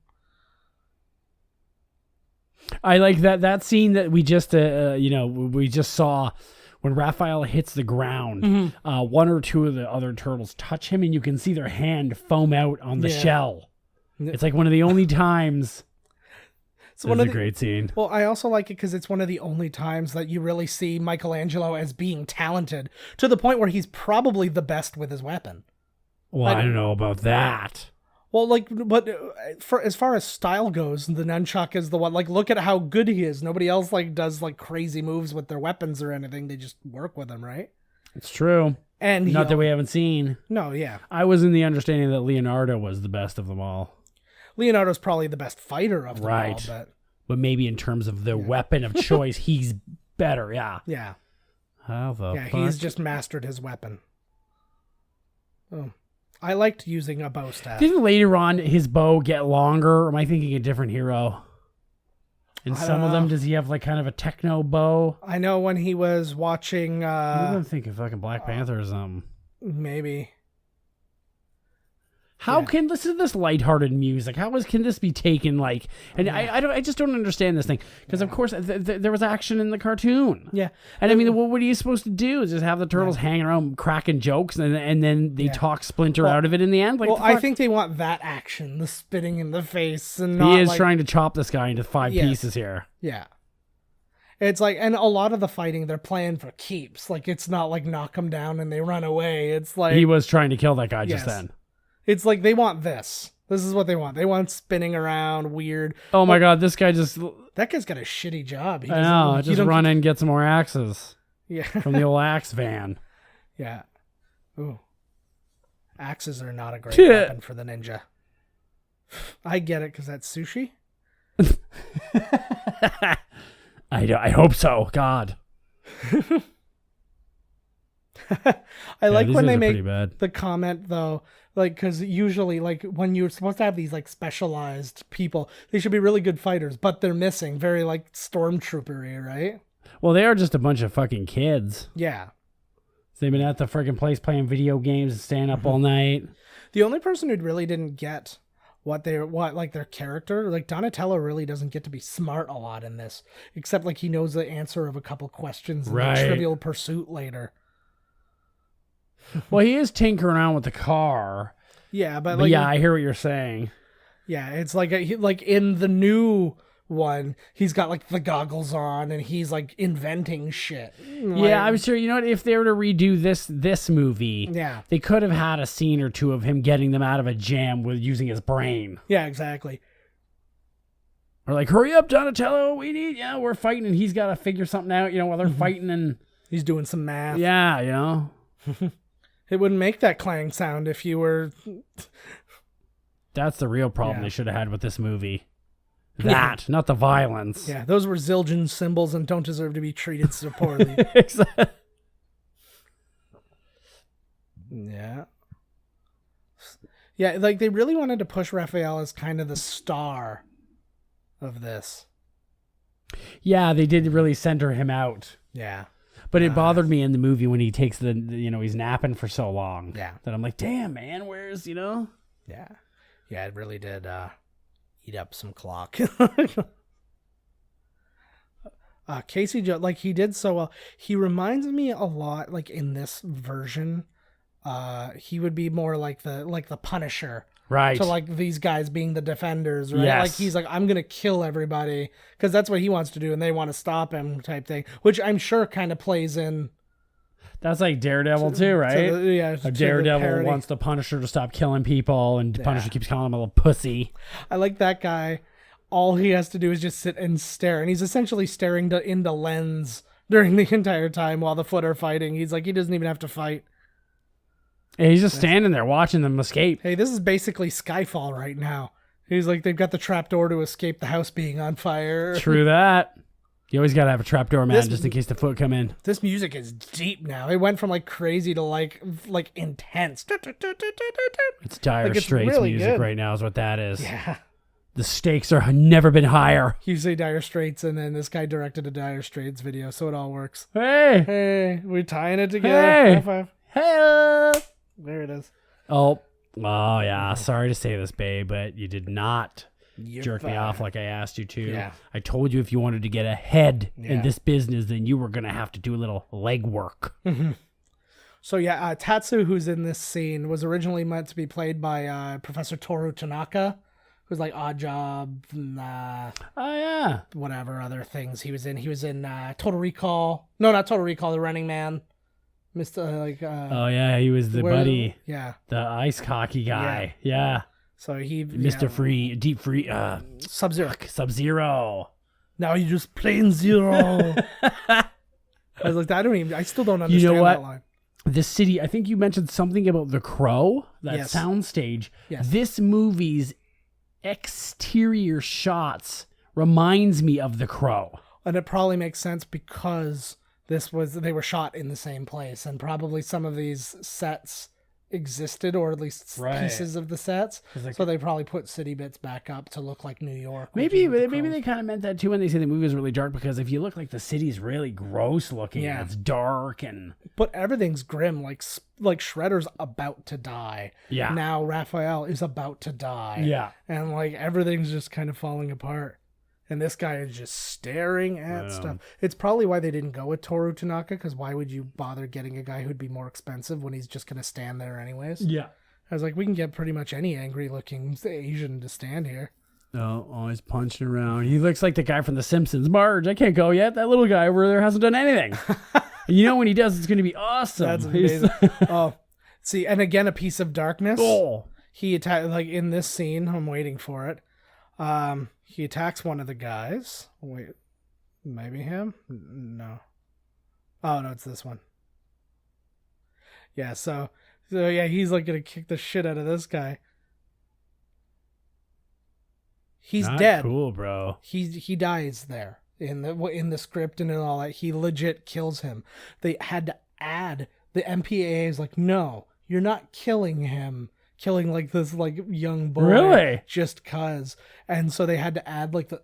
I like that scene that we just we just saw when Raphael hits the ground. Mm-hmm. One or two of the other turtles touch him, and you can see their hand foam out on the shell. It's like one of the only times. It's a great scene. Well, I also like it because it's one of the only times that you really see Michelangelo as being talented to the point where he's probably the best with his weapon. Well, I don't know about that. Well, but for as far as style goes, the nunchuck is the one. Like, look at how good he is. Nobody else does crazy moves with their weapons or anything. They just work with them, right? It's true. And Not that we haven't seen. No, yeah. I was in the understanding that Leonardo was the best of them all. Leonardo's probably the best fighter of them all, but maybe in terms of the weapon of choice, he's better. Yeah. Yeah. How the fuck? He's just mastered his weapon. Oh. I liked using a bow staff. Didn't later on his bow get longer? Or am I thinking a different hero? In some of them, does he have like kind of a techno bow? I know when he was watching... I'm thinking fucking Black Panther or something. Maybe. How can listen to this lighthearted music? Can this be taken like? And I just don't understand this thing because of course there was action in the cartoon. Yeah, and I mean, what are you supposed to do? Just have the turtles hanging around cracking jokes and then they talk Splinter out of it in the end? Like, I think they want that action, the spitting in the face, and not he is trying to chop this guy into 5 pieces here. Yeah. It's like, and a lot of the fighting they're playing for keeps. Like, it's not like knock them down and they run away. It's like he was trying to kill that guy just then. It's like they want this. This is what they want. They want spinning around, weird. Oh my god, this guy just... That guy's got a shitty job. I know, just run in and get some more axes. Yeah. From the old axe van. Yeah. Ooh. Axes are not a great weapon for the ninja. I get it, because that's sushi. I hope so. God. I like when they make the comment though, like, because usually like when you're supposed to have these like specialized people, they should be really good fighters, but they're missing, very like stormtroopery, right? Well, they are just a bunch of fucking kids. Yeah. They've been at the friggin' place playing video games and staying up all night. The only person who really didn't get their character, like Donatello really doesn't get to be smart a lot in this, except like he knows the answer of a couple questions in the Trivial Pursuit later. Well, he is tinkering around with the car. Yeah, but like, yeah, I hear what you're saying. Yeah, it's like like in the new one, he's got like the goggles on and he's like inventing shit. Yeah, I'm sure. You know what? If they were to redo this movie, they could have had a scene or two of him getting them out of a jam with using his brain. Yeah, exactly. Or like, hurry up, Donatello! We're fighting, and he's got to figure something out. While they're fighting, and he's doing some math. Yeah, It wouldn't make that clang sound if you were... That's the real problem they should have had with this movie. Not the violence. Yeah, those were Zildjian symbols and don't deserve to be treated so poorly. Exactly. Yeah. Yeah, like they really wanted to push Raphael as kind of the star of this. Yeah, they did really center him out. Yeah. But it bothered me in the movie when he takes he's napping for so long. Yeah. That I'm like, damn, man, where's, Yeah. Yeah, it really did eat up some clock. Casey Jones, like, he did so well. He reminds me a lot, like, in this version, he would be more like the Punisher. Right. So, like, these guys being the defenders, right? Yes. Like, he's like, I'm going to kill everybody because that's what he wants to do and they want to stop him type thing, which I'm sure kind of plays in. That's like Daredevil too, right? Daredevil wants the Punisher to stop killing people and the Punisher keeps calling him a little pussy. I like that guy. All he has to do is just sit and stare. And he's essentially staring into lens during the entire time while the Foot are fighting. He's like, he doesn't even have to fight. Yeah, he's just standing there watching them escape. Hey, this is basically Skyfall right now. He's like, they've got the trapdoor to escape the house being on fire. True that. You always got to have a trapdoor, man, just in case the Foot come in. This music is deep now. It went from like crazy to like intense. It's Dire Straits really music right now is what that is. Yeah. The stakes have never been higher. You say Dire Straits, and then this guy directed a Dire Straits video, so it all works. Hey, we're tying it together. Hey, high five. Hey, there it is. Oh yeah. Sorry to say this, babe, but you did not jerk me off like I asked you to. Yeah. I told you if you wanted to get ahead in this business, then you were gonna have to do a little leg work. Mm-hmm. So yeah, Tatsu, who's in this scene, was originally meant to be played by Professor Toru Tanaka, who's like Odd Job, whatever other things he was in. He was in Total Recall. No, not Total Recall. The Running Man. He was the buddy. Yeah. The ice hockey guy. Yeah. So he Mr. Free, Deep Free, Sub-Zero. Now you just plain zero. I was like, I still don't understand that line. this city, I think you mentioned something about the Crow, that Yes. soundstage. Yes. This movie's exterior shots reminds me of the Crow. And it probably makes sense because they were shot in the same place, and probably some of these sets existed, or at least Right. pieces of the sets. like- So they probably put city bits back up to look like New York. Maybe which is the maybe Crows. they kind of meant that too when they say the movie is really dark, because if you look, like, the city's really gross looking. Yeah. It's dark and But everything's grim. Like Shredder's about to die. Yeah. Now Raphael is about to die. Yeah. And like everything's just kind of falling apart. And this guy is just staring at stuff. It's probably why they didn't go with Toru Tanaka, because why would you bother getting a guy who'd be more expensive when he's just going to stand there anyways? yeah. I was like, we can get pretty much any angry-looking Asian to stand here. Oh, always punching around. He looks like the guy from The Simpsons. Marge, I can't go yet. That little guy over there hasn't done anything. You know, when he does, it's going to be awesome. That's amazing. Oh, see, and again, a piece of darkness. Oh. He attacked, like in this scene, I'm waiting for it. He attacks one of the guys. Wait, maybe him? No. Oh, no, it's this one. Yeah, so yeah, he's like gonna kick the shit out of this guy. He's Not dead. Cool, bro. He dies there in the script and all that. He legit kills him. They had to add the MPAA is like, no, you're not killing him. Killing like this like young boy, Really? just cause, and so they had to add like the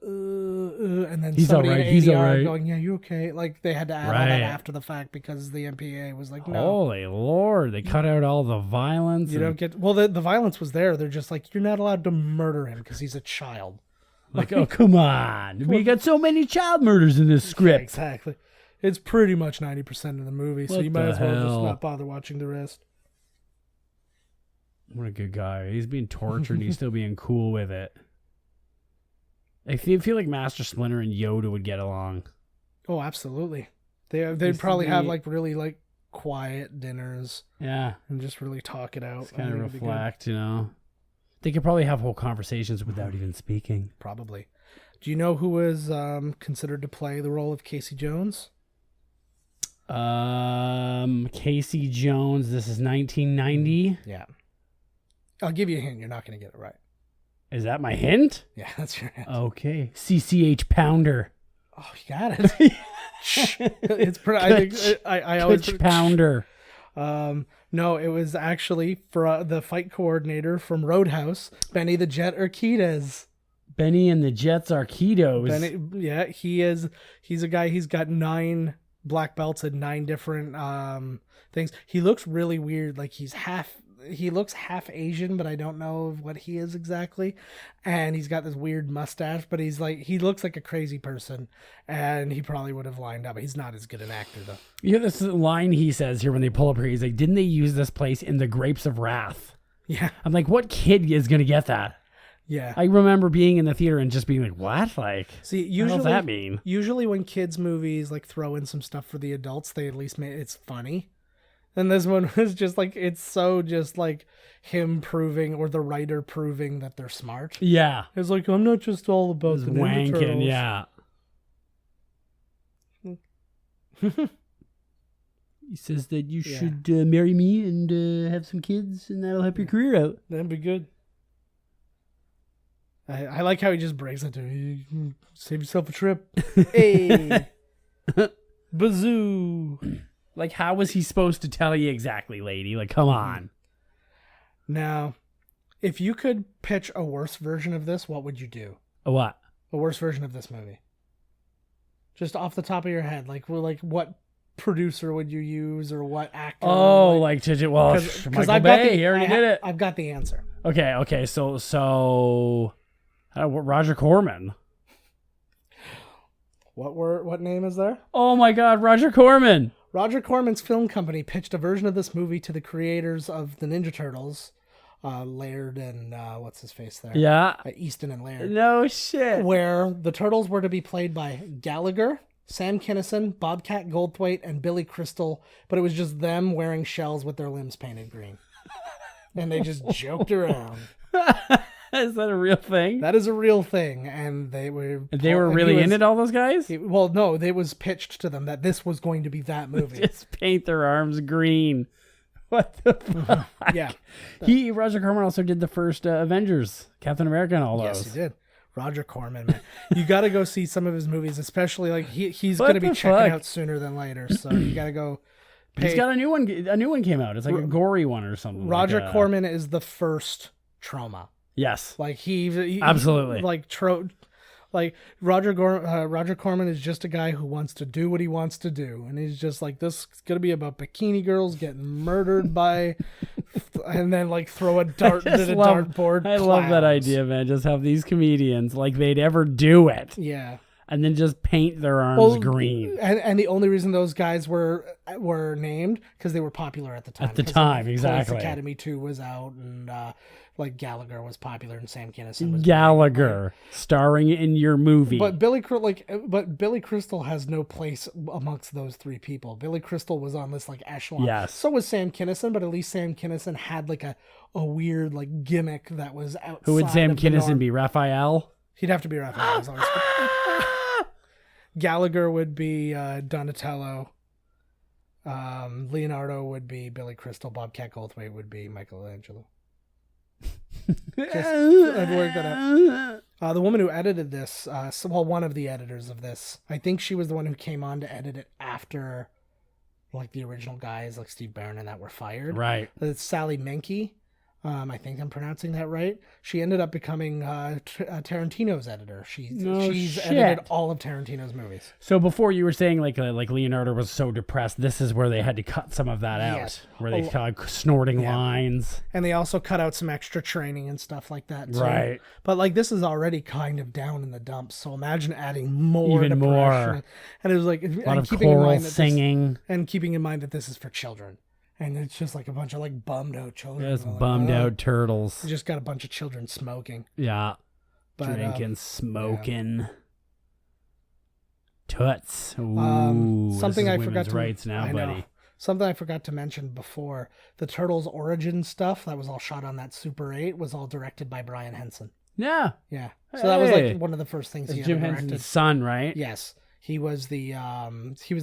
and then He's somebody all right, in he's ADR all right. going, yeah, you okay? Like they had to add all Right. that after the fact because the MPAA was like, no, Holy Lord. They cut out all the violence. you don't get. Well, the violence was there. They're just like, you're not allowed to murder him because he's a child. Like, oh, come on. We got so many child murders in this Yeah, script. exactly. It's pretty much 90% of the movie, so What you might the as well just hell? not bother watching the rest. What a good guy. He's being tortured and he's still being cool with it. I feel like Master Splinter and Yoda would get along. Oh, absolutely. They'd Used to probably have be- like really like quiet dinners Yeah. and just really talk it out. Just I kind of think it'd be good. reflect, you know. They could probably have whole conversations without even speaking. Probably. Do you know who was considered to play the role of Casey Jones? Casey Jones. This is 1990. Yeah. I'll give you a hint. You're not going to get it right. Is that my hint? Yeah, that's your hint. Okay. CCH Pounder. Oh, you got it. It's pretty. I think I always Pitch Pounder. No, it was actually for the fight coordinator from Roadhouse, Benny the Jet Urquidez. Benny and the Jets Arquitos. Benny, yeah, he's a guy. He's got 9 black belts and 9 different things. He looks really weird. Like he looks half Asian, but I don't know what he is exactly. And he's got this weird mustache, but he looks like a crazy person, and he probably would have lined up. He's not as good an actor though. You know this line he says here when they pull up here. He's like, didn't they use this place in the Grapes of Wrath? Yeah, I'm like, what kid is going to get that? yeah. I remember being in the theater and just being like, what? Like, See, what usually does that mean? Usually when kids movies like throw in some stuff for the adults, they at least make it's funny. And this one was just like, it's so just like him proving, or the writer proving that they're smart. Yeah. It's like, I'm not just all about the Ninja Turtles. Wanking, yeah. He says that you Yeah. should marry me and have some kids, and that'll help your career out. That'd be good. I like how he just breaks it to you. Save yourself a trip. Hey. Bazoo. Like, how was he supposed to tell you exactly, lady? Like, come on. Now, if you could pitch a worse version of this, what would you do? A what? A worse version of this movie? Just off the top of your head, like what producer would you use, or what actor? Oh, like well, Michael Bay, he already did it. I've got the answer. Okay, so Roger Corman. What name is there? Oh my God, Roger Corman. Roger Corman's film company pitched a version of this movie to the creators of the Ninja Turtles, Laird and what's his face there? Yeah. Easton and Laird. No shit. Where the Turtles were to be played by Gallagher, Sam Kinison, Bobcat Goldthwait, and Billy Crystal, but it was just them wearing shells with their limbs painted green. And they just joked around. Is that a real thing? That is a real thing, and they were Really in it, all those guys? Well, no, it was pitched to them that this was going to be that movie. Just paint their arms green. What the fuck? Yeah. Roger Corman also did the first Avengers, Captain America and all those. Yes, he did. Roger Corman, man. You got to go see some of his movies, especially like he's going to be checking out sooner than later, so you got to go. He's got a new one. A new one came out. It's like a gory one or something. Roger Corman is the first Trauma. Yes. Like he absolutely. Like Roger Corman is just a guy who wants to do what he wants to do, and he's just like, this is gonna be about bikini girls getting murdered by, and then like throw a dart to the dartboard. I love that idea, man. Just have these comedians like they'd ever do it. Yeah. And then just paint their arms green. And the only reason those guys were named because they were popular at the time. Exactly. Police Academy 2 was out, and like Gallagher was popular, and Sam Kinison was Gallagher starring in your movie. But Billy Crystal has no place amongst those three people. Billy Crystal was on this like echelon. Yes. So was Sam Kinison, but at least Sam Kinison had like a weird like gimmick that was outside. Who would Sam of the Kinison norm. be? Raphael? He'd have to be Raphael. Gallagher would be Donatello. Leonardo would be Billy Crystal. Bobcat Goldthwait would be Michelangelo. I'd work that out. The woman who edited this, one of the editors of this, I think she was the one who came on to edit it after, like the original guys, like Steve Barron and that were fired. Right. It's Sally Menke. I think I'm pronouncing that right. She ended up becoming Tarantino's editor. She's edited all of Tarantino's movies. So before you were saying like Leonardo was so depressed, this is where they had to cut some of that out, where they snorting lines, and they also cut out some extra training and stuff like that too. Right. But like this is already kind of down in the dumps, so imagine adding more, even more, and it was like a lot of choral singing, and keeping in mind that this is for children. And it's just like a bunch of like bummed out children. Just bummed out turtles. You just got a bunch of children smoking. Yeah. Drinking, smoking. Yeah. Toots. Ooh, something I forgot to rights now, buddy. Something I forgot to mention before. The Turtles origin stuff that was all shot on that Super 8 was all directed by Brian Henson. Yeah. Yeah. So that was like one of the first things he Jim Henson's son, right? Yes. He was the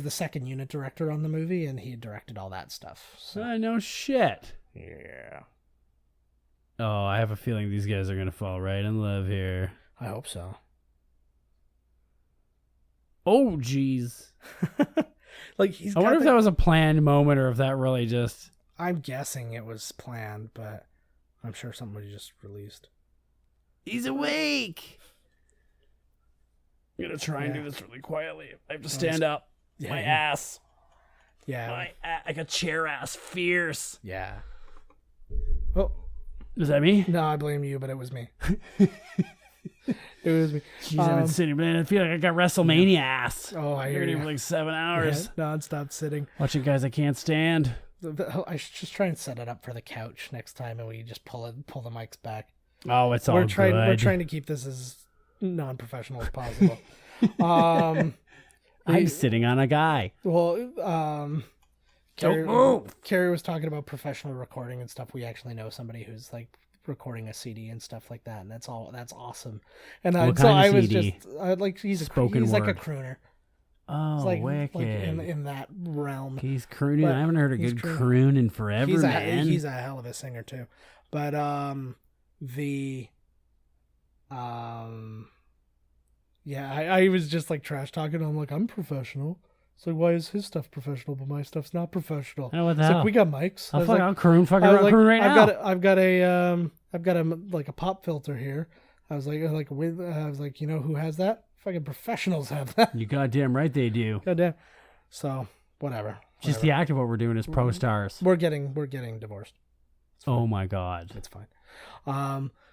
second unit director on the movie, and he directed all that stuff. So. No shit. Yeah. Oh, I have a feeling these guys are gonna fall right in love here. I hope so. Oh, jeez. Like I wonder if that was a planned moment or if that really just. I'm guessing it was planned, but I'm sure somebody just released. He's awake. I'm going to try and do this really quietly. I have to stand up. Yeah. My ass. Yeah. Like a chair ass. Fierce. Yeah. Oh. Is that me? No, I blame you, but it was me. It was me. Jeez, I've been sitting, man. I feel like I got WrestleMania ass. Oh, I hear you. For like 7 hours. Yeah, non-stop sitting. Watching guys I can't stand. I should just try and set it up for the couch next time, and we just pull the mics back. Oh, it's all good. We're trying to keep this as non-professional as possible. I'm sitting on a guy. Well, Carrie was talking about professional recording and stuff. We actually know somebody who's like recording a CD and stuff like that, and that's awesome. And I was CD? Like he's like a crooner. Oh, wicked! Like in that realm. He's crooning. I haven't heard a good croon in forever, man. He's a hell of a singer too. But yeah, I was just like trash talking. I'm like, I'm professional. So why is his stuff professional, but my stuff's not professional? Oh, what the hell? Like, we got mics. I'll croon right now. I've got a like a pop filter here. I was like, you know who has that? Fucking professionals have that. You goddamn right they do. Goddamn. So whatever. Just the act of what we're doing as pro stars. We're getting divorced. Oh my god. It's fine.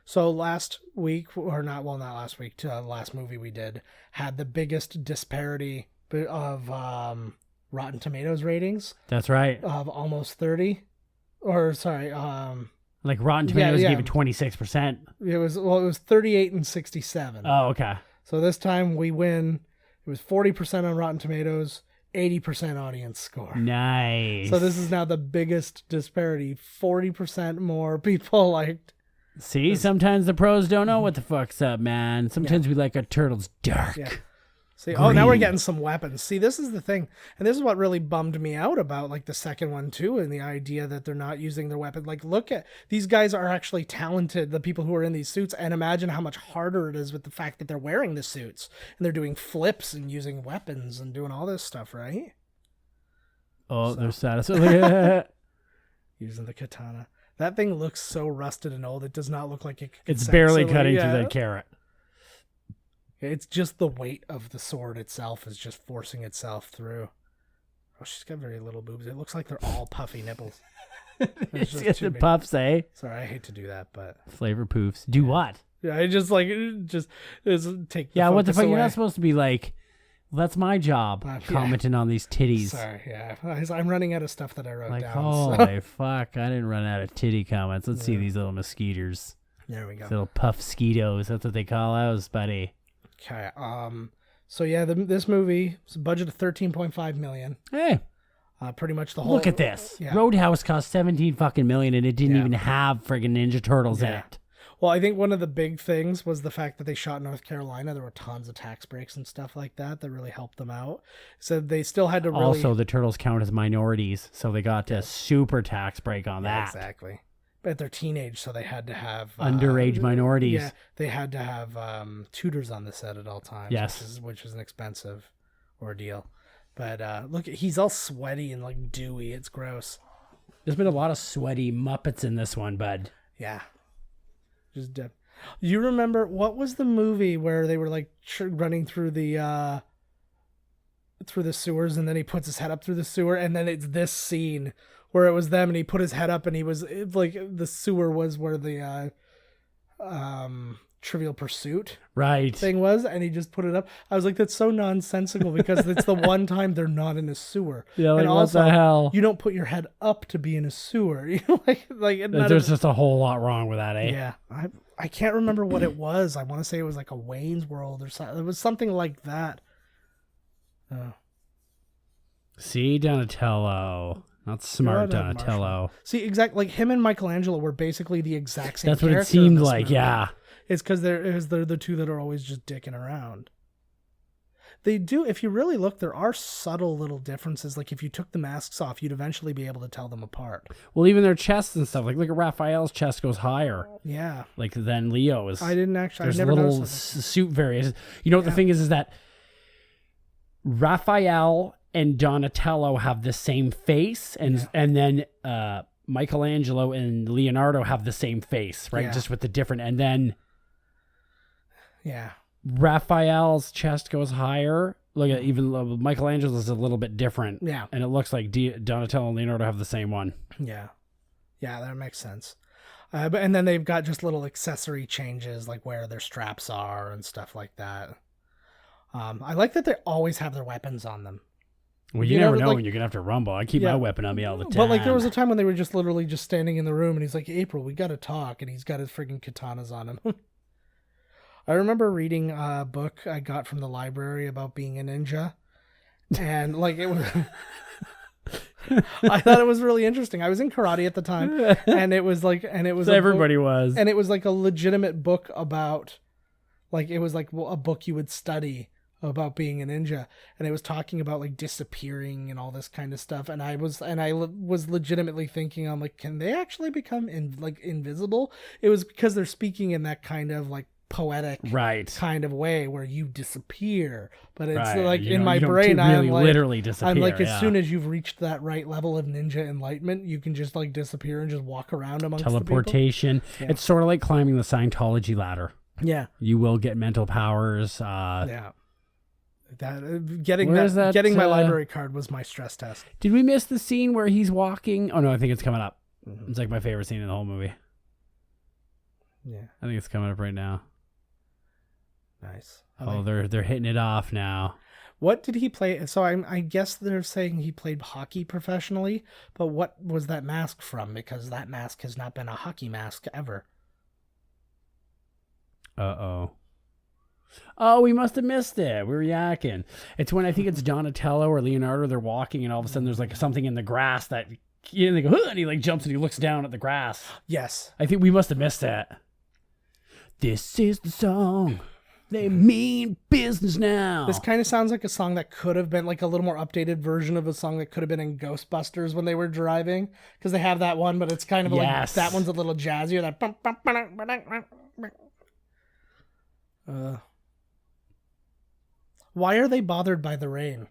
So last week, or not last week, the last movie we did had the biggest disparity of Rotten Tomatoes ratings. That's right. Of almost 30. Or sorry, like Rotten Tomatoes gave it 26%. It was 38 and 67. Oh, okay. So this time we win. It was 40% on Rotten Tomatoes, 80% audience score. Nice. So this is now the biggest disparity. 40% more people liked See, sometimes the pros don't know what the fuck's up, man. Sometimes we like our turtles dark. Yeah. See, now we're getting some weapons. See, this is the thing. And this is what really bummed me out about like the second one too, and the idea that they're not using their weapon. Like, look at these guys are actually talented, the people who are in these suits, and imagine how much harder it is with the fact that they're wearing the suits and they're doing flips and using weapons and doing all this stuff, right? Oh, they're satisfied. Using the katana. That thing looks so rusted and old. It does not look like it's barely cutting through that carrot. It's just the weight of the sword itself is just forcing itself through. Oh, she's got very little boobs. It looks like they're all puffy nipples. She's got the puffs, eh? Sorry, I hate to do that, but flavor poofs. Do what? Yeah, I just like just take. Yeah, what the fuck? away. You're not supposed to be like. Well, that's my job, commenting on these titties. Sorry, yeah, I'm running out of stuff that I wrote like, down. Holy fuck! I didn't run out of titty comments. Let's see these little mosquitoes. There we go. These little puff skeetos. That's what they call those, buddy. Okay. So yeah, this movie was a budget of $13.5 million. Hey, pretty much the whole. look at this. Yeah. Roadhouse cost 17 fucking million, and it didn't even have friggin' Ninja Turtles in it. Well, I think one of the big things was the fact that they shot in North Carolina. There were tons of tax breaks and stuff like that really helped them out. So they still had to really. Also, the turtles count as minorities, so they got a super tax break on that. Exactly. But they're teenage, so they had to have underage minorities. Yeah, they had to have tutors on the set at all times. Yes, which is an expensive ordeal. But look, he's all sweaty and like dewy. It's gross. There's been a lot of sweaty Muppets in this one, bud. Yeah. Just you remember what was the movie where they were like running through the sewers, and then he puts his head up through the sewer, and then it's this scene where it was them and he put his head up and he was like the sewer was where the Trivial Pursuit thing was, and he just put it up. I was like, that's so nonsensical because it's the one time they're not in a sewer. Yeah, like, and what also, the hell? You don't put your head up to be in a sewer. You know, like there's just a whole lot wrong with that, eh? Yeah, I can't remember what it was. I want to say it was like a Wayne's World or something. It was something like that. See, Donatello. Not smart Donatello. See, exactly. Like him and Michelangelo were basically the exact same. That's what it seemed like, movie. Yeah. It's because they're the two that are always just dicking around. They do, if you really look, there are subtle little differences. Like if you took the masks off, you'd eventually be able to tell them apart. Well, even their chests and stuff. Like look at Raphael's chest goes higher. Yeah. Like than Leo's. I didn't actually. There's I never little suit variations. You know what the thing is that Raphael and Donatello have the same face, and then Michelangelo and Leonardo have the same face, right? Yeah. Just with the different, and then Raphael's chest goes higher. Look at even Michelangelo's a little bit different. Yeah, and it looks like Donatello and Leonardo have the same one. Yeah, that makes sense. And then they've got just little accessory changes, like where their straps are and stuff like that. I like that they always have their weapons on them. Well, you never know when you're going to have to rumble. I keep my weapon on me all the time. But like there was a time when they were just literally just standing in the room and he's like, April, we got to talk. And he's got his friggin' katanas on him. I remember reading a book I got from the library about being a ninja. And like it was... I thought it was really interesting. I was in karate at the time. And it was like... everybody was. And it was like a legitimate book about... Like it was like a book you would study about being a ninja, and it was talking about like disappearing and all this kind of stuff, and I was legitimately thinking, I'm like, can they actually become invisible? It was because they're speaking in that kind of like poetic kind of way where you disappear, but it's like in my brain I'm like literally disappear. I'm like as soon as you've reached that right level of ninja enlightenment, you can just like disappear and just walk around amongst teleportation. The people. It's sort of like climbing the Scientology ladder. Yeah, you will get mental powers. Getting my library card was my stress test. Did we miss the scene where he's walking? Oh no, I think it's coming up. Mm-hmm. It's like my favorite scene in the whole movie. Yeah, I think it's coming up right now. Nice. They're hitting it off now. What did he play? So I guess they're saying he played hockey professionally, but what was that mask from? Because that mask has not been a hockey mask ever. Oh, we must have missed it. We were yakking. It's when I think it's Donatello or Leonardo. They're walking, and all of a sudden there's like something in the grass that and they go, huh, and he like jumps and he looks down at the grass. Yes. I think we must have missed that. This is the song. They mean business now. This kind of sounds like a song that could have been like a little more updated version of a song that could have been in Ghostbusters when they were driving, because they have that one, but it's kind of like that one's a little jazzier. Why are they bothered by the rain?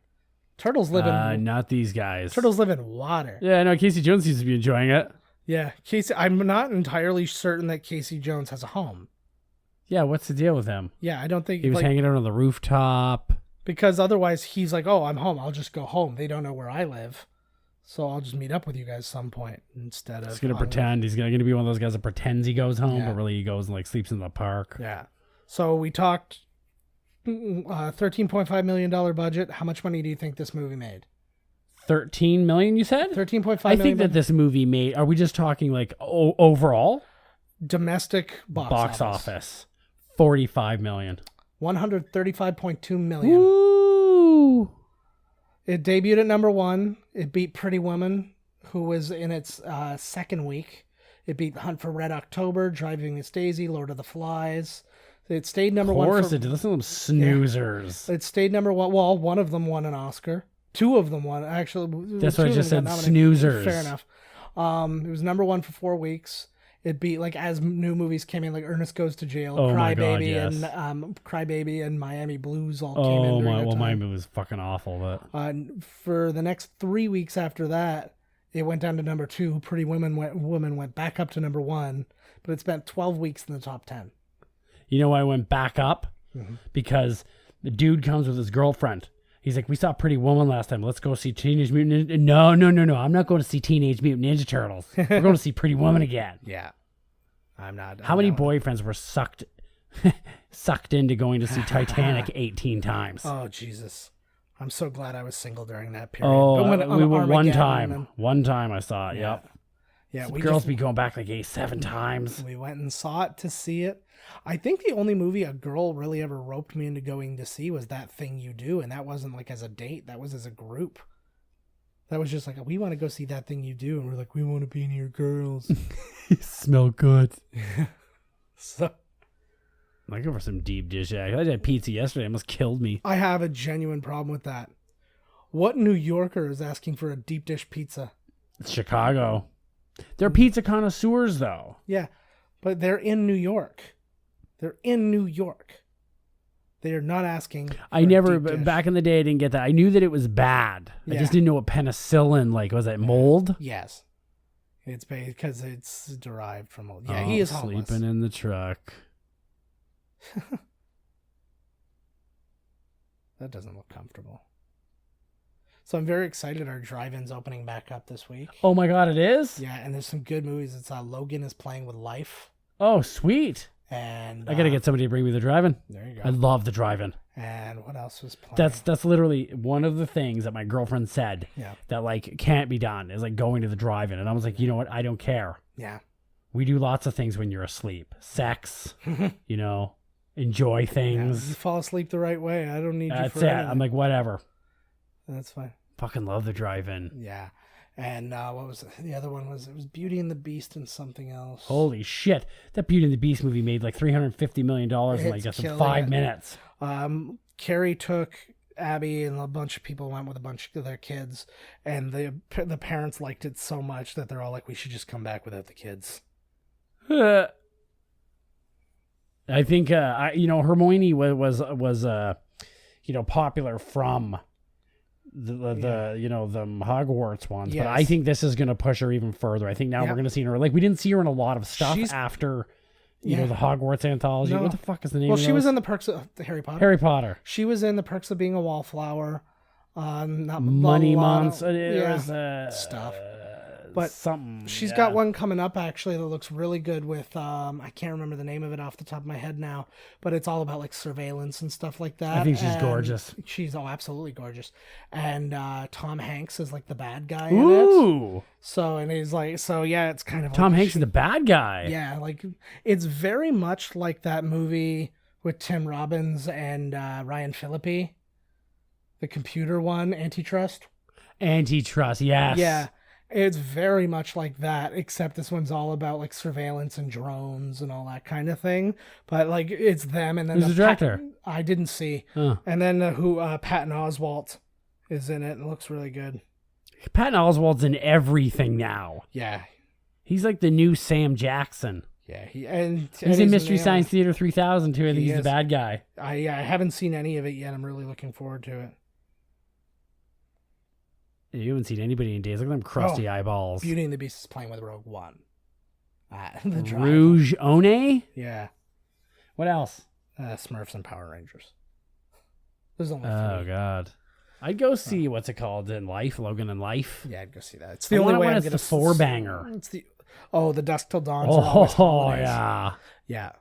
Turtles live in not these guys. Turtles live in water. Yeah, no, Casey Jones seems to be enjoying it. Yeah, Casey. I'm not entirely certain that Casey Jones has a home. Yeah, what's the deal with him? Yeah, I don't think He was hanging out on the rooftop. Because otherwise he's like, oh, I'm home. I'll just go home. They don't know where I live. So I'll just meet up with you guys some point instead of... He's going to pretend. He's going to be one of those guys that pretends he goes home, Yeah. but really he goes and like sleeps in the park. Yeah. So we talked $13.5 million budget. How much money do you think this movie made? 13 million, you said? 13.5 million. I think that this movie made... Are we just talking like overall? Domestic box office. 45 million. 135.2 million. Woo! It debuted at number 1. It beat Pretty Woman, who was in its second week. It beat Hunt for Red October, Driving Miss Daisy, Lord of the Flies. It stayed number 1. Of course it did. Listen to them snoozers. Yeah. It stayed number 1. Well, one of them won an Oscar. 2 of them won. Actually, that's what I just said. nominated. Snoozers. Fair enough. It was number 1 for 4 weeks. It beat, like, as new movies came in, like Ernest Goes to Jail, Crybaby, and Miami Blues all came in. Miami was fucking awful. But for the next 3 weeks after that, it went down to number 2. Pretty Woman went back up to number 1, but it spent 12 weeks in the top 10. You know why I went back up? Mm-hmm. Because the dude comes with his girlfriend. He's like, we saw Pretty Woman last time. Let's go see Teenage Mutant Ninja. No. I'm not going to see Teenage Mutant Ninja Turtles. We're going to see Pretty Woman again. Yeah. I'm not. How many boyfriends were sucked into going to see Titanic 18 times? Oh, Jesus. I'm so glad I was single during that period. Oh, we were one time. One time I saw it, yeah. Yep. Yeah, we girls be going back like 7 times. We went and saw it to see it. I think the only movie a girl really ever roped me into going to see was That Thing You Do, and that wasn't like as a date. That was as a group. That was just like, we want to go see That Thing You Do, and we're like, we want to be near girls. You smell good. So, I'm looking for some deep dish. I had pizza yesterday. It almost killed me. I have a genuine problem with that. What New Yorker is asking for a deep dish pizza? It's Chicago. They're pizza connoisseurs, though. Yeah, but they're in New York. They're in New York. They are not asking. I never, back in the day, I didn't get that. I knew that it was bad. Yeah. I just didn't know what penicillin, like, was it mold? Yes. It's because it's derived from mold. Yeah, he is homeless. Sleeping in the truck. That doesn't look comfortable. So I'm very excited our drive-in's opening back up this week. Oh my God, it is? Yeah, and there's some good movies. It's Logan is Playing with Life. Oh, sweet. And I got to get somebody to bring me the drive-in. There you go. I love the drive-in. And what else was playing? That's literally one of the things that my girlfriend said that like can't be done is like going to the drive-in. And I was like, you know what? I don't care. Yeah. We do lots of things when you're asleep. Sex, enjoy things. Yeah, you fall asleep the right way. I don't need you for anything. That's it. I'm like, whatever. That's fine. Fucking love the drive-in. Yeah. And what was the other one? It was Beauty and the Beast and something else. Holy shit. That Beauty and the Beast movie made like $350 million in like just 5 minutes. Carrie took Abby and a bunch of people went with a bunch of their kids. And the parents liked it so much that they're all like, we should just come back without the kids. I think, Hermione was popular from the Hogwarts ones, yes. But I think this is going to push her even further. I think now we're going to see her like we didn't see her in a lot of stuff after the Hogwarts anthology. No. What the fuck is the name? Well, she was in the Perks of Harry Potter. Harry Potter. She was in the Perks of Being a Wallflower. Not Money Monster. Stuff. But something. She's got one coming up actually that looks really good with I can't remember the name of it off the top of my head now, but it's all about like surveillance and stuff like that. I think she's gorgeous. She's absolutely gorgeous. And Tom Hanks is like the bad guy in it. So and he's like it's kind of Tom Hanks is the bad guy. Yeah, like it's very much like that movie with Tim Robbins and Ryan Phillippe. The computer one, Antitrust. Yes. Yeah. It's very much like that, except this one's all about like surveillance and drones and all that kind of thing. But like it's them, and then Who's the director? I didn't see. Huh. And then Patton Oswalt is in it. It looks really good. Patton Oswalt's in everything now. Yeah, He's like the new Sam Jackson. yeah. He's in Mystery Science Theater 3000 too. I think he's the bad guy. I haven't seen any of it yet. I'm really looking forward to it. You haven't seen anybody in days. Look at them crusty eyeballs. Beauty and the Beast is playing with Rogue One. The drive. Rouge One? Yeah. What else? Smurfs and Power Rangers. There's only Oh, 3. God. I'd go see, what's it called in Life? Logan in Life? Yeah, I'd go see that. It's the only way I'm it's gonna the four-banger. It's the Dusk Till Dawn. Oh, yeah. Yeah.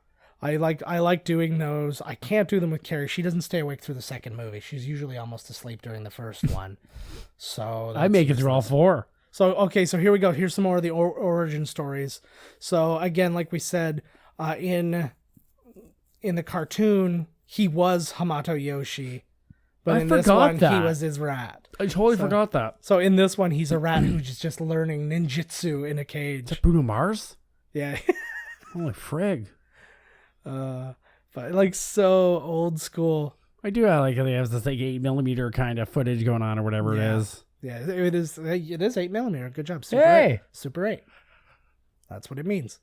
I like doing those. I can't do them with Carrie. She doesn't stay awake through the second movie. She's usually almost asleep during the first one. So I make it through all 4. So, okay, so here we go. Here's some more of the origin stories. So, again, like we said, in the cartoon, he was Hamato Yoshi. But in this one, he was his rat. I totally forgot that. So, in this one, he's a rat who's just learning ninjutsu in a cage. Is that Bruno Mars? Yeah. Holy frig. But, like, so old school. I do like how they have this like 8mm kind of footage going on or whatever it is. Yeah, it is 8mm. Good job. Super Hey! 8. Super 8. That's what it means.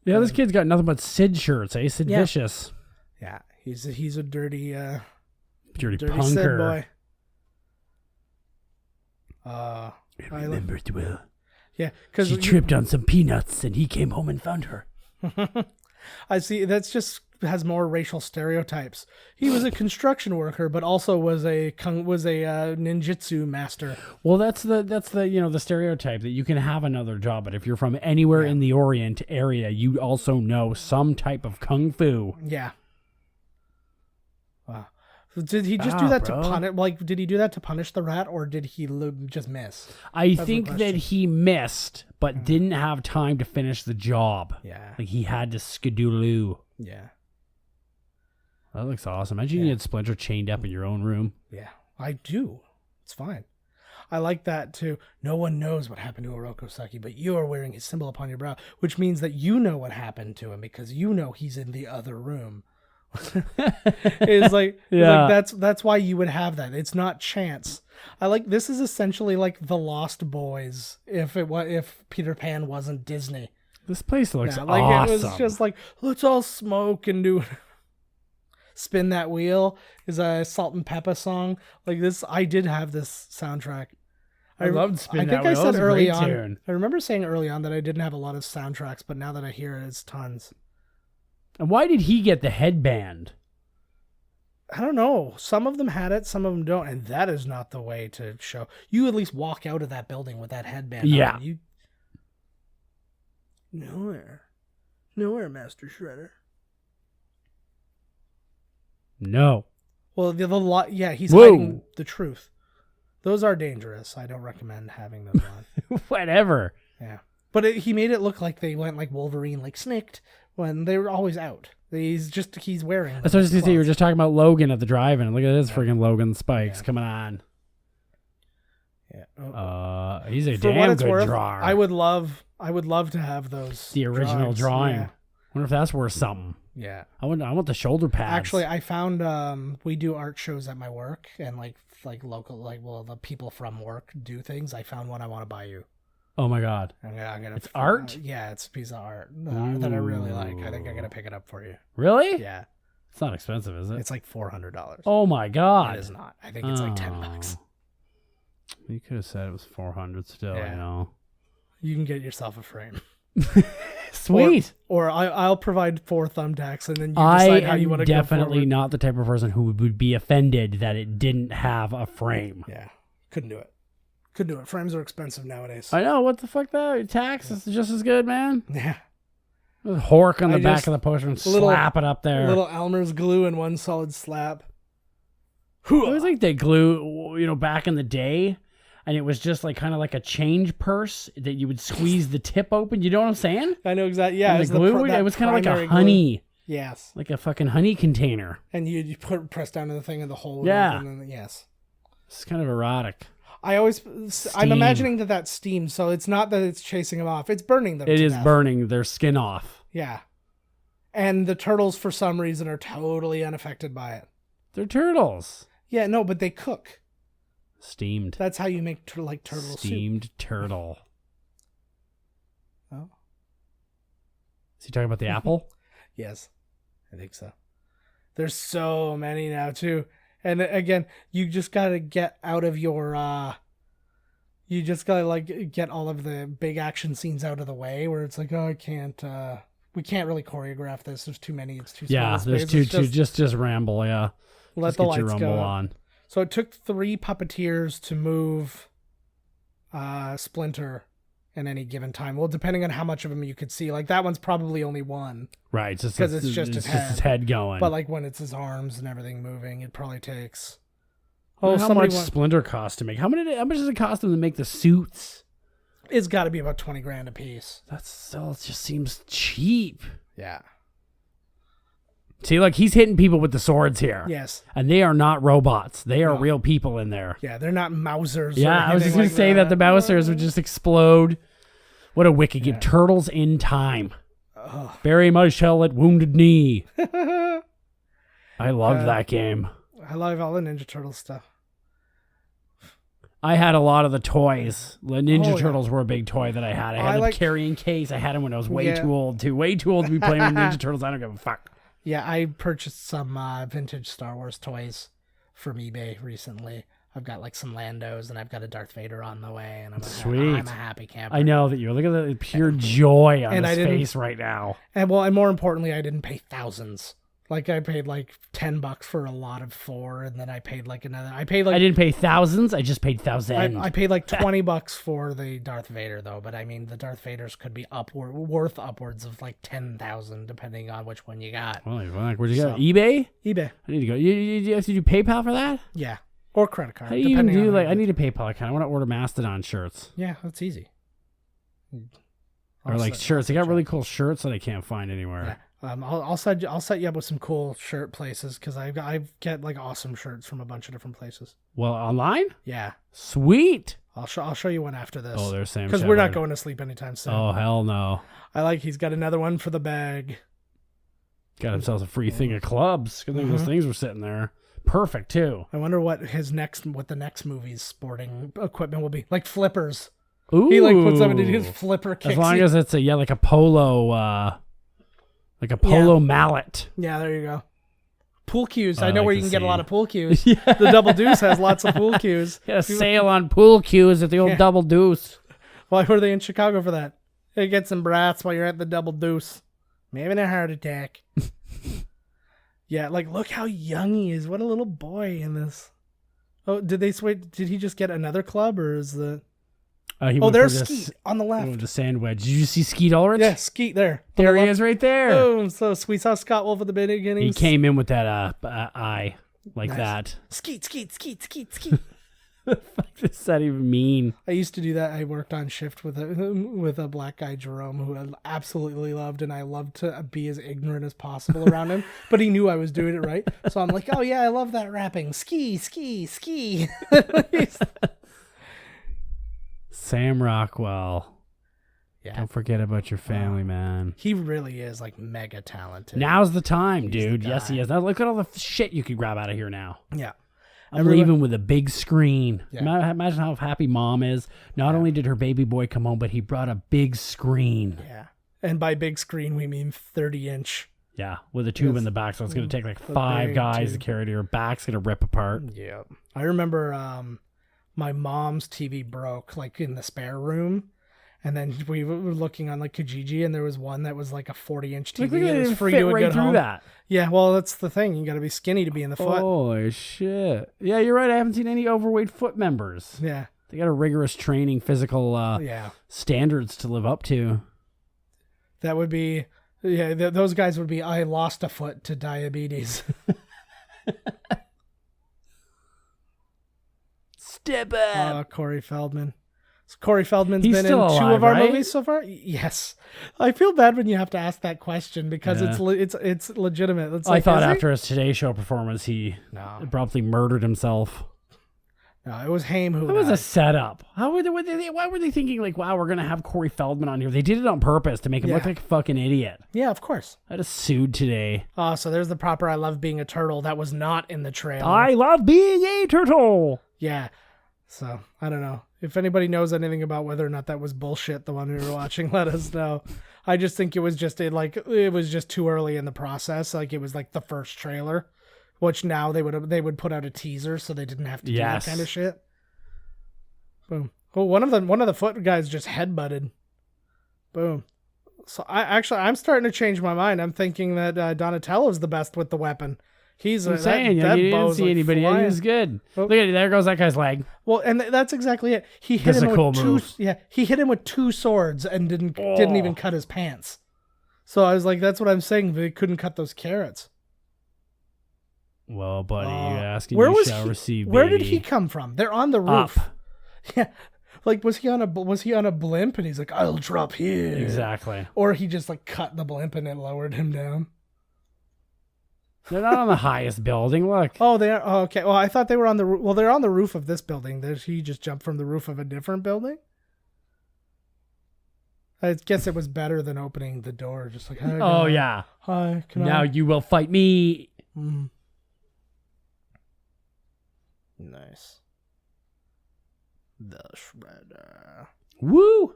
Yeah, this kid's got nothing but Sid shirts, eh? Sid Vicious. Yeah, he's a dirty Dirty Sid punker. boy. I remember it well. Yeah, because She tripped on some peanuts and he came home and found her. I see. That's just has more racial stereotypes. He was a construction worker, but also was a ninjutsu master. Well, that's the the stereotype that you can have another job, but if you're from anywhere in the Orient area, you also know some type of kung fu. Yeah. Wow. Did he just do that to punish? Like, did he do that to punish the rat, or did he just miss? I think that he missed, but didn't have time to finish the job. Yeah. Like he had to skedoodaloo. Yeah. That looks awesome. Imagine you had Splinter chained up in your own room. Yeah, I do. It's fine. I like that too. No one knows what happened to Oroku Saki, but you are wearing his symbol upon your brow, which means that you know what happened to him because you know he's in the other room. It's like, that's why you would have that. It's not chance. I like this is essentially like the Lost Boys if Peter Pan wasn't Disney. This place looks Like awesome. it was just like, let's all smoke and do Spin That Wheel is a Salt and Pepper song. Like this, I did have this soundtrack. I loved Spin That Wheel. I think I said early on. Tune. I remember saying early on that I didn't have a lot of soundtracks, but now that I hear it, it's tons. And why did he get the headband? I don't know. Some of them had it, some of them don't, and that is not the way to show. You at least walk out of that building with that headband on. You nowhere, Master Shredder. No. Well, he's hiding the truth. Those are dangerous. I don't recommend having those on. Whatever. Yeah. But he made it look like they went like Wolverine, like snicked, when they were always out. He's wearing. That's what I was going to say. You were just talking about Logan at the drive-in. Look at this friggin' Logan Spikes coming on. Yeah. He's a For damn good drawer. I would love to have those. The original drawing. Yeah. Wonder if that's worth something. Yeah. I want the shoulder pads. Actually, I found we do art shows at my work, and like local, the people from work do things. I found one I want to buy you. Oh my God. I'm gonna it's art? Yeah, it's a piece of art that I really like. I think I'm going to pick it up for you. Really? Yeah. It's not expensive, is it? It's like $400. Oh my God. It is not. I think it's like $10. You could have said it was 400 still, Yeah. you know. You can get yourself a frame. Sweet. Or I'll provide 4 thumbtacks, and then you decide how you want to go forward. Definitely not the type of person who would be offended that it didn't have a frame. Yeah. Couldn't do it. Couldn't do it. Frames are expensive nowadays. I know. What the fuck, though? Tax is just as good, man. Yeah. Hork on the back of the poster and slap it up there. Little Elmer's glue and one solid slab. It was like they glue, back in the day, and it was just like kind of like a change purse that you would squeeze the tip open. You know what I'm saying? I know exactly. Yeah, and the glue, it was kind of like a honey. Glue. Yes. Like a fucking honey container. And you press down to the thing and the hole. Yeah. And then, yes. It's kind of erotic. I'm imagining that that's steam, so it's not that it's chasing them off. It's burning them. It to is death. burning their skin off. Yeah. And the turtles, for some reason, are totally unaffected by it. They're turtles. Yeah, no, but they cook. Steamed. That's how you make turtle Steamed soup. turtle. Oh. Is he talking about the apple? Yes, I think so. There's so many now, too. And again, you just got to get out of your... you just got to, like, get all of the big action scenes out of the way, where it's like, oh, I can't... we can't really choreograph this. There's too many. It's too small. Yeah, there's too just ramble. Yeah, let just the get your lights rumble go on. So it took 3 puppeteers to move Splinter in any given time. Well, depending on how much of him you could see. Like that one's probably only 1. Right, because it's just his head going. But like when it's his arms and everything moving, it probably takes. How much Splinter cost to make? How much does it cost them to make the suits? It's got to be about $20,000 a piece. That's still, it just seems cheap. Yeah. See, like he's hitting people with the swords here. Yes. And they are not robots. They are real people in there. Yeah, they're not Mousers. Yeah, I was just going to say that the Mousers would just explode. What a wicked game. Turtles in Time. Oh. Bury my shell at Wounded Knee. I loved that game. I love all the Ninja Turtle stuff. I had a lot of the toys. The Ninja Turtles were a big toy that I had. I had a carrying case. I had them when I was way too old, too. Way too old to be playing with Ninja Turtles. I don't give a fuck. Yeah, I purchased some vintage Star Wars toys from eBay recently. I've got like some Landos and I've got a Darth Vader on the way. And I'm a happy camper. I know that you look at the pure joy on his face right now. And more importantly, I didn't pay thousands. Like I paid like $10 for a lot of 4, and then I paid like another. I didn't pay thousands. I just paid thousands. I paid like $20 for the Darth Vader though. But I mean, the Darth Vaders could be worth upwards of like 10,000 depending on which one you got. Holy fuck! Where'd you go? eBay. eBay. I need to go. You have to do PayPal for that? Yeah, or credit card. How do you even do like? I need a PayPal account. I want to order Mastodon shirts. Yeah, that's easy. Or like shirts. They got really cool shirts that I can't find anywhere. Yeah. I'll set you up with some cool shirt places because I get like awesome shirts from a bunch of different places. Well, online? Yeah. Sweet. I'll show you one after this. Oh, there's Sam. Because we're not going to sleep anytime soon. Oh hell no. He's got another one for the bag. Got himself a free thing of clubs. Good thing those things were sitting there. Perfect too. I wonder what the next movie's sporting equipment will be. Like flippers. Ooh. He like puts them into his flipper kicks. As long as it's like a polo. Like a polo mallet. Yeah, there you go. Pool cues. I know where you can get a lot of pool cues. Yeah. The Double Deuce has lots of pool cues. Got a sale on pool cues at the old Double Deuce. Why were they in Chicago for that? Hey, get some brats while you're at the Double Deuce. Maybe a heart attack. Yeah, like look how young he is. What a little boy in this. Oh, did he just get another club or is the... there's Skeet on the left. The sandwich. Did you see Skeet Ulrich? Yeah, Skeet there. There he is right there. Oh, so we saw Scott Wolf at the beginning. He came in with that eye like that. Skeet. What the fuck does that even mean? I used to do that. I worked on shift with a black guy, Jerome, who I absolutely loved, and I loved to be as ignorant as possible around him. But he knew I was doing it right. So I'm like, oh yeah, I love that rapping. Ski. Sam Rockwell. Yeah. Don't forget about your family, man. He really is like mega talented. Now's the time, dude. Yes, he is. Now look at all the shit you could grab out of here now. Yeah. I'm leaving with a big screen. Yeah. Imagine how happy mom is. Not only did her baby boy come home, but he brought a big screen. Yeah. And by big screen, we mean 30-inch. Yeah, with a tube in the back. So it's going to take like 5 guys to carry it. Her back's going to rip apart. Yeah. I remember my mom's TV broke like in the spare room. And then we were looking on like Kijiji, and there was one that was like a 40-inch TV. It was free to a good home. That. Yeah, well, that's the thing. You got to be skinny to be in the foot. Holy shit! Yeah, you're right. I haven't seen any overweight foot members. Yeah, they got a rigorous training, physical standards to live up to. That would be those guys would be. I lost a foot to diabetes. Step up, Corey Feldman. Corey Feldman's He's been in still 2 alive, of our right? movies so far. Yes, I feel bad when you have to ask that question because it's legitimate. It's I like, thought after his Today Show performance, he No. abruptly murdered himself. No, it was Haim who That was a died. setup. Why were they thinking like, wow, we're gonna have Corey Feldman on here? They did it on purpose to make him look like a fucking idiot. Yeah, of course. I'd have sued today. Oh, so there's the proper "I love being a turtle" that was not in the trailer. I love being a turtle. Yeah. So I don't know if anybody knows anything about whether or not that was bullshit. The one we were watching, let us know. I just think it was just it was just too early in the process. Like it was like the first trailer, which now they would put out a teaser so they didn't have to do that kind of shit. Boom. Well, one of the foot guys just headbutted. Boom. So I'm starting to change my mind. I'm thinking that Donatello's the best with the weapon. He's I'm saying, that you didn't bow's see like anybody. flying. He was good. Oh. Look at it. There goes that guy's leg. Well, and that's exactly it. He hit That's him a with cool two. move. Yeah, he hit him with 2 swords and didn't even cut his pants. So I was like, that's what I'm saying. They couldn't cut those carrots. Well, buddy, you asking, Where you was shall he? receive. Where did baby. he come from? They're on the roof. Up. Yeah, like was he on a blimp and he's like, I'll drop here. Exactly. Or he just like cut the blimp and it lowered him down. They're not on the highest building. Look. Oh, they are. Oh, okay. Well, I thought they were on the roof. Well, they're on the roof of this building. He just jumped from the roof of a different building. I guess it was better than opening the door. Just like, hi, Oh guys. yeah. Hi. Now you will fight me. Mm. Nice. The Shredder. Woo.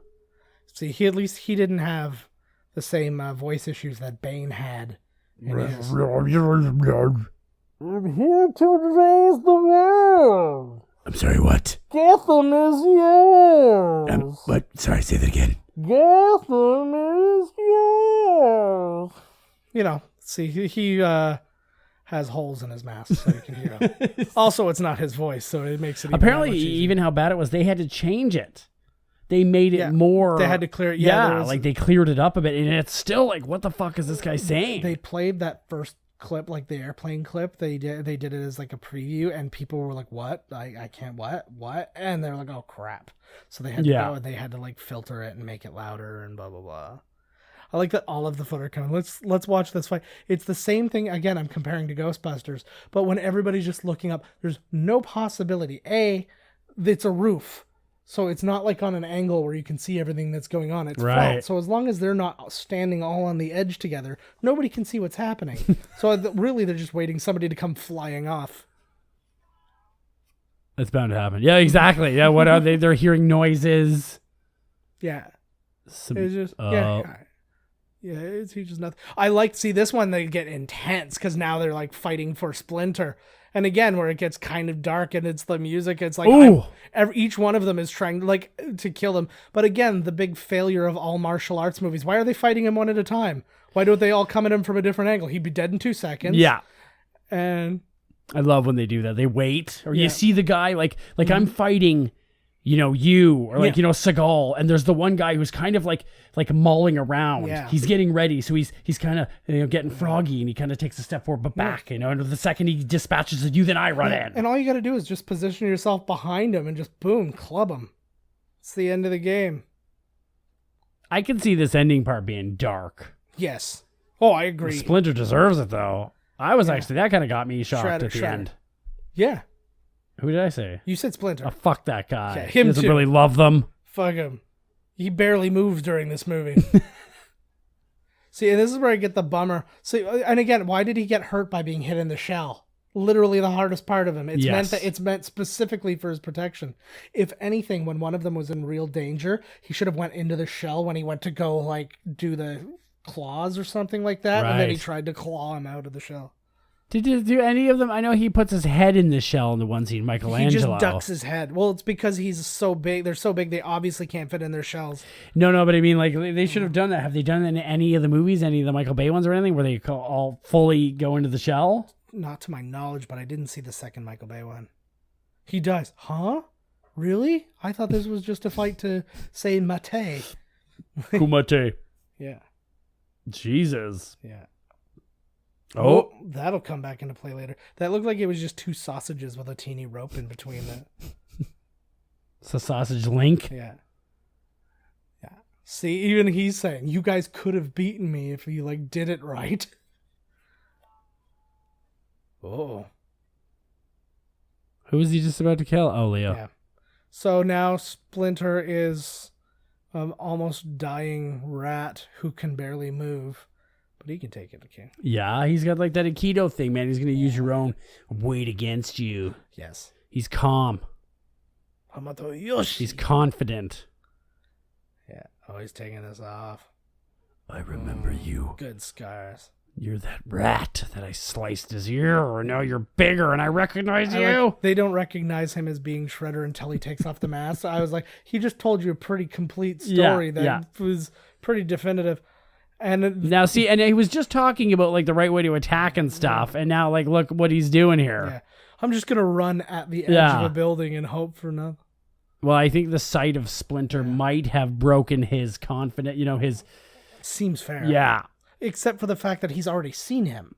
See, at least he didn't have the same voice issues that Bane had. in his- I'm here to raise the world. I'm sorry. What? Gotham is yours. What? Sorry. Say that again. Gotham is yours. You know, see, he has holes in his mask so you can hear him. Also, it's not his voice, so it makes it even Apparently, that much easier. even how bad it was, they had to change it. They made it Yeah, more. they had to clear it. Yeah, there was- like they cleared it up a bit, and it's still like, what the fuck is this guy saying? They played that first clip, like the airplane clip. They did it as like a preview, and people were like, "What? I can't. What?" And they're like, "Oh crap!" So they had to go and they had to like filter it and make it louder and blah blah blah. I like that all of the foot are coming. Let's watch this fight. It's the same thing again. I'm comparing to Ghostbusters, but when everybody's just looking up, there's no possibility. It's a roof. So it's not like on an angle where you can see everything that's going on. It's Right. flat. So as long as they're not standing all on the edge together, nobody can see what's happening. So really, they're just waiting somebody to come flying off. That's bound to happen. Yeah, exactly. Yeah, what are they? They're hearing noises. Yeah. Some- It's just it's just nothing. I like to see this one. They get intense because now they're like fighting for Splinter. And again, where it gets kind of dark and it's the music, it's like Ooh. each one of them is trying like to kill him. But again, the big failure of all martial arts movies. Why are they fighting him one at a time? Why don't they all come at him from a different angle? He'd be dead in 2 seconds. Yeah. And I love when they do that. They wait, or Yeah. you see the guy like I'm fighting, you or like Seagal, and there's the one guy who's kind of like mulling around. Yeah. He's getting ready, so he's kind of getting froggy, and he kind of takes a step forward but back. And the second he dispatches you, then I run in. And all you got to do is just position yourself behind him and just boom, club him. It's the end of the game. I can see this ending part being dark. Yes. Oh, I agree. Splinter deserves it though. I was actually that kind of got me shocked at the Shredder. end. Yeah. Who did I say? You said Splinter. Oh, fuck that guy. Yeah, him he doesn't too. really love them. Fuck him. He barely moves during this movie. See, and this is where I get the bummer. See, and again, why did he get hurt by being hit in the shell? Literally the hardest part of him. It's meant specifically for his protection. If anything, when one of them was in real danger, he should have went into the shell when he went to go like do the claws or something like that, and then he Right. tried to claw him out of the shell. Did you do any of them? I know he puts his head in the shell in the one scene, Michelangelo. He just ducks his head. Well, it's because he's so big. They're so big, they obviously can't fit in their shells. No, but I mean, like, they should have done that. Have they done that in any of the movies, any of the Michael Bay ones or anything, where they all fully go into the shell? Not to my knowledge, but I didn't see the second Michael Bay one. He dies. Huh? Really? I thought this was just a fight to say mate. Kumate. Yeah. Jesus. Yeah. Oh. That'll come back into play later. That looked like it was just 2 sausages with a teeny rope in between that. It's a sausage link. Yeah. Yeah. See, even he's saying, you guys could have beaten me if you like did it right. Oh. Who was he just about to kill? Oh, Leo. Yeah. So now Splinter is almost dying rat who can barely move, but he can take it. Okay. Yeah, he's got like that Aikido thing, man. He's going to use your own weight against you. Yes. He's calm. Hamato Yoshi. He's confident. Yeah. Oh, he's taking this off. I remember you. Good scars. You're that rat that I sliced his ear, and now you're bigger, and I recognize you. They don't recognize him as being Shredder until he takes off the mask. I was like, he just told you a pretty complete story that was pretty definitive. And now, see, and he was just talking about like the right way to attack and stuff, and now like look what he's doing here. Yeah. I'm just gonna run at the edge of a building and hope for nothing. Well, I think the sight of Splinter might have broken his confidence. His seems fair. Yeah. Except for the fact that he's already seen him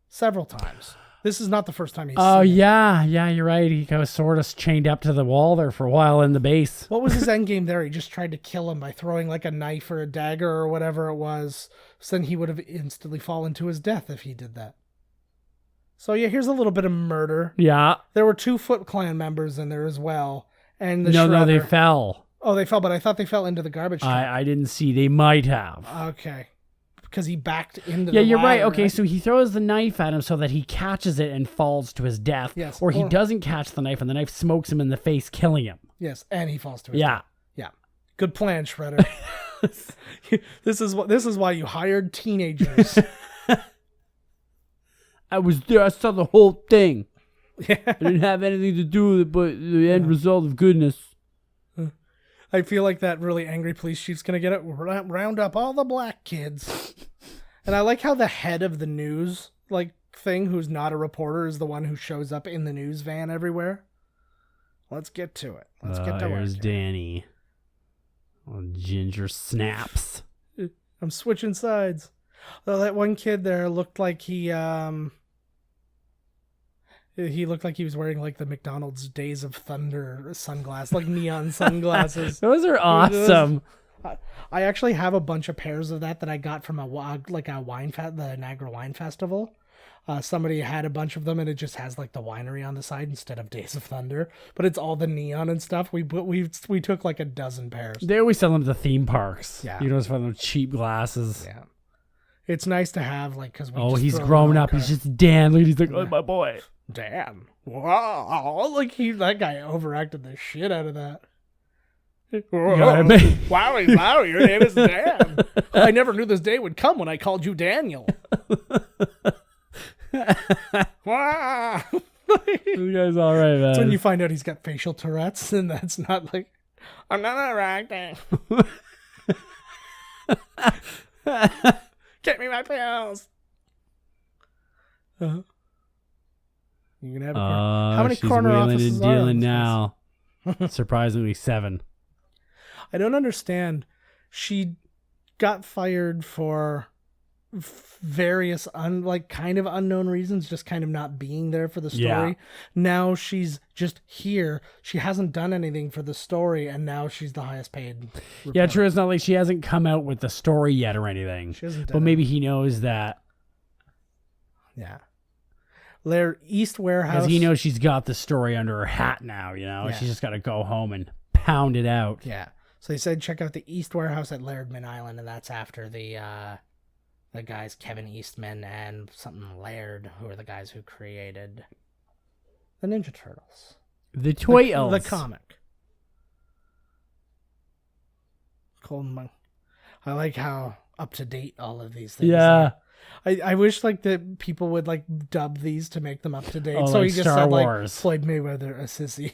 several times. This is not the first time he's seen him. Yeah, you're right. He was sort of chained up to the wall there for a while in the base. What was his end game there? He just tried to kill him by throwing like a knife or a dagger or whatever it was. So then he would have instantly fallen to his death if he did that. So yeah, here's a little bit of murder. Yeah. There were 2 Foot Clan members in there as well. And No, they fell. Oh, they fell, but I thought they fell into the garbage truck. I didn't see. They might have. Okay. Because he backed into the you're ladder, right. Okay, so he throws the knife at him so that he catches it and falls to his death. Yes. Or he doesn't catch the knife and the knife smokes him in the face, killing him. Yes, and he falls to his death. Yeah. Good plan, Shredder. This is why you hired teenagers. I was there. I saw the whole thing. Yeah. I didn't have anything to do with it but the end result of goodness. I feel like that really angry police chief's going to get it. Round up all the black kids. And I like how the head of the news thing, who's not a reporter, is the one who shows up in the news van everywhere. Let's get to it. Let's get to work. Here's Danny. Oh, Ginger snaps. I'm switching sides. Oh, that one kid there looked like he looked like he was wearing like the McDonald's Days of Thunder sunglasses, like neon sunglasses. Those are awesome. I actually have a bunch of pairs of that I got from the Niagara Wine Festival. Somebody had a bunch of them, and it just has like the winery on the side instead of Days of Thunder, but it's all the neon and stuff. We took like a dozen pairs. They always sell them to theme parks. Yeah, you know, it's one of those cheap glasses. Yeah, it's nice to have because he's grown up. He's just Dan. He's like, oh my boy. Dan. Wow. That guy overacted the shit out of that. Wow, your name is Dan. I never knew this day would come when I called you Daniel. Wow. This guy's all right, man. That's when you find out he's got facial Tourette's, and that's not like, I'm not overacting. Get me my pills. Uh-huh. You can have how many corner offices are dealing now? Surprisingly, 7. I don't understand. She got fired for various kind of unknown reasons, just kind of not being there for the story. Yeah. Now she's just here. She hasn't done anything for the story, and now she's the highest paid reporter. Yeah, true. It's not like she hasn't come out with the story yet or anything. She hasn't done but maybe he knows that. Yeah. Their East Warehouse. Because he knows she's got the story under her hat now, Yeah. She's just got to go home and pound it out. Yeah. So he said check out the East Warehouse at Lairdman Island, and that's after the guys Kevin Eastman and something Laird, who are the guys who created the Ninja Turtles. The Toy Elves. The comic. Colton, I like how up to date all of these things are. I wish that people would dub these to make them up to date. So he just Star said Wars. Floyd Mayweather a sissy.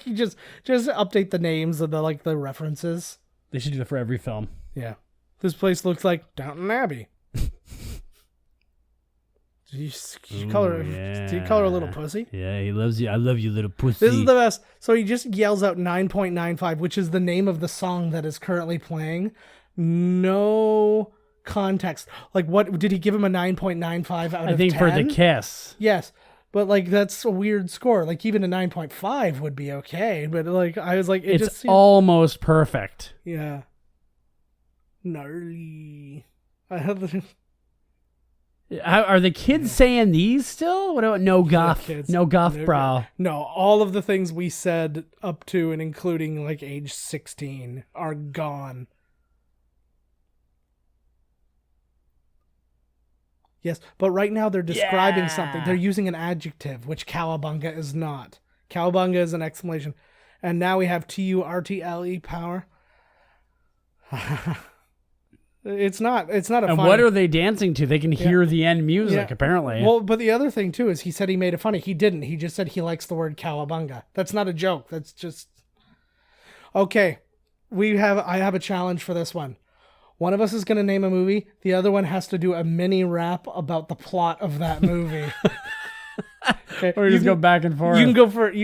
He just update the names and the references. They should do that for every film. Yeah. This place looks like Downton Abbey. Did you call her a little pussy? Yeah, he loves you. I love you, little pussy. This is the best. So he just yells out 9.95, which is the name of the song that is currently playing. No context. What did he give him a 9.95 out of 10? I think for the kiss. Yes. But that's a weird score. Even a 9.5 would be okay. But I was like, it's just seems... almost perfect. Yeah. Gnarly. I have the... Are the kids saying these still? What about no guff? kids. No guff, bro. No, all of the things we said up to and including like age 16 are gone. Yes, but right now they're describing something. They're using an adjective, which cowabunga is not. Cowabunga is an exclamation. And now we have Turtle power. It's not a And funny. what are they dancing to? They can hear the end music, apparently. Well, but the other thing too is he said he made it funny. He didn't. He just said he likes the word cowabunga. That's not a joke. That's just okay. I have a challenge for this one. One of us is going to name a movie. The other one has to do a mini rap about the plot of that movie. Okay. Or just go back and forth. You can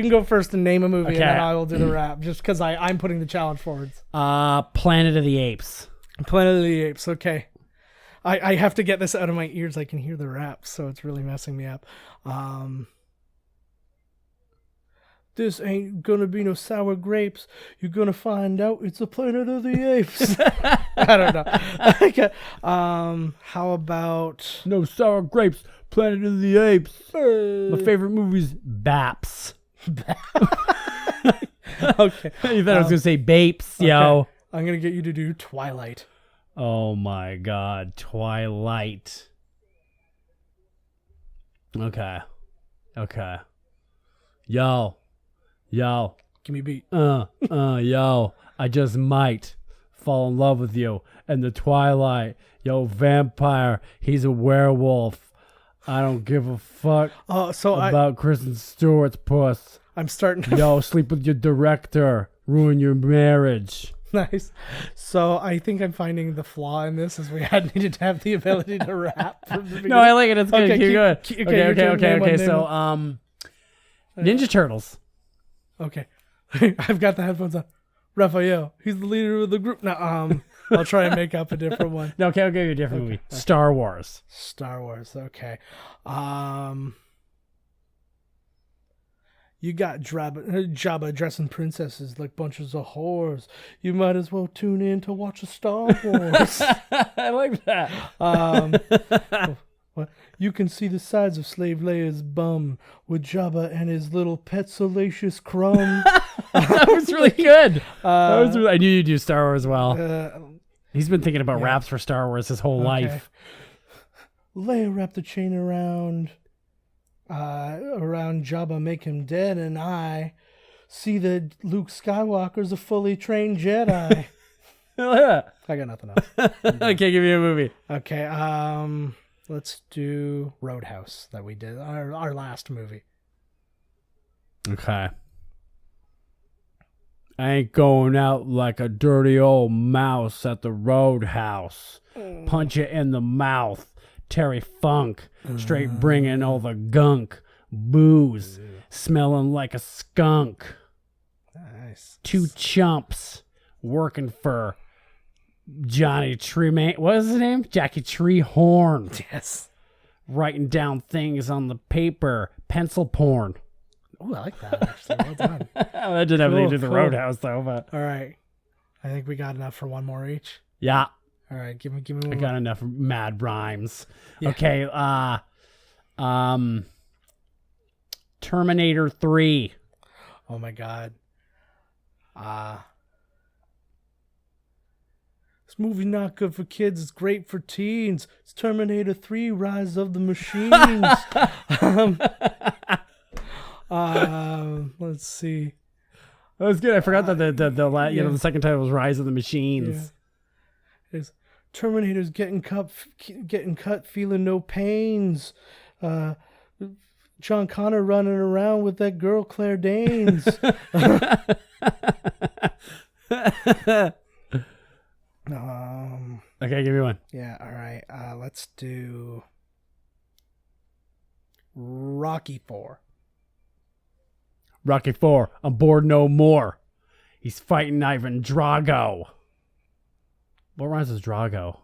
go first and name a movie, and then I will do the rap. Just because I'm putting the challenge forwards. Planet of the Apes. Planet of the Apes. Okay. I have to get this out of my ears. I can hear the rap, so it's really messing me up. This ain't gonna be no sour grapes. You're gonna find out it's a Planet of the Apes. I don't know. Okay. How about No sour grapes. Planet of the Apes. My favorite movie's Baps. okay? You thought I was gonna say Bapes, yo. I'm gonna get you to do Twilight. Oh my God, Twilight. Okay. Yo. Give me a beat. Yo. I just might fall in love with you. And the Twilight. Yo, vampire. He's a werewolf. I don't give a fuck about Kristen Stewart's puss. I'm starting. Yo, sleep with your director. Ruin your marriage. Nice. So I think I'm finding the flaw in this is we had needed to have the ability to rap from the beginning. No, I like it. It's good. Okay, Keep going. Okay. Name So, one. Ninja Turtles. Okay. I've got the headphones on. Raphael, he's the leader of the group. Now, I'll try and make up a different one. No, okay, I'll give you a different movie. Star Wars. Star Wars. Okay. You got Jabba dressing princesses like bunches of whores. You might as well tune in to watch a Star Wars. I like that. You can see the sides of Slave Leia's bum with Jabba and his little pet salacious crumb. That was really good. I knew you'd do Star Wars well. He's been thinking about raps for Star Wars his whole life. Leia wrapped the chain around Jabba, make him dead, and I see that Luke Skywalker's a fully trained Jedi. I got nothing else. Okay, give me a movie. Okay, let's do Roadhouse that we did, our last movie. Okay. I ain't going out like a dirty old mouse at the Roadhouse. Punch you in the mouth. Terry Funk, straight bringing all the gunk, booze, smelling like a skunk. Nice. Two chumps working for Johnny Treehorn. What is his name? Jackie Treehorn. Yes. Writing down things on the paper. Pencil porn. Oh, I like that, actually. Well done. That didn't have anything to do with the Roadhouse, though. But all right. I think we got enough for one more each. yeah. All right, give me one. I got enough mad rhymes. Yeah. Okay, Terminator 3. Oh my God. This movie's not good for kids. It's great for teens. It's Terminator 3: Rise of the Machines. Let's see. That was good. I forgot that the second title was Rise of the Machines. Yeah. Terminator's getting cut, feeling no pains. John Connor running around with that girl Claire Danes. Okay, give me one. Yeah, all right. Let's do Rocky 4. Rocky 4. I'm bored no more. He's fighting Ivan Drago. What rhymes with Drago?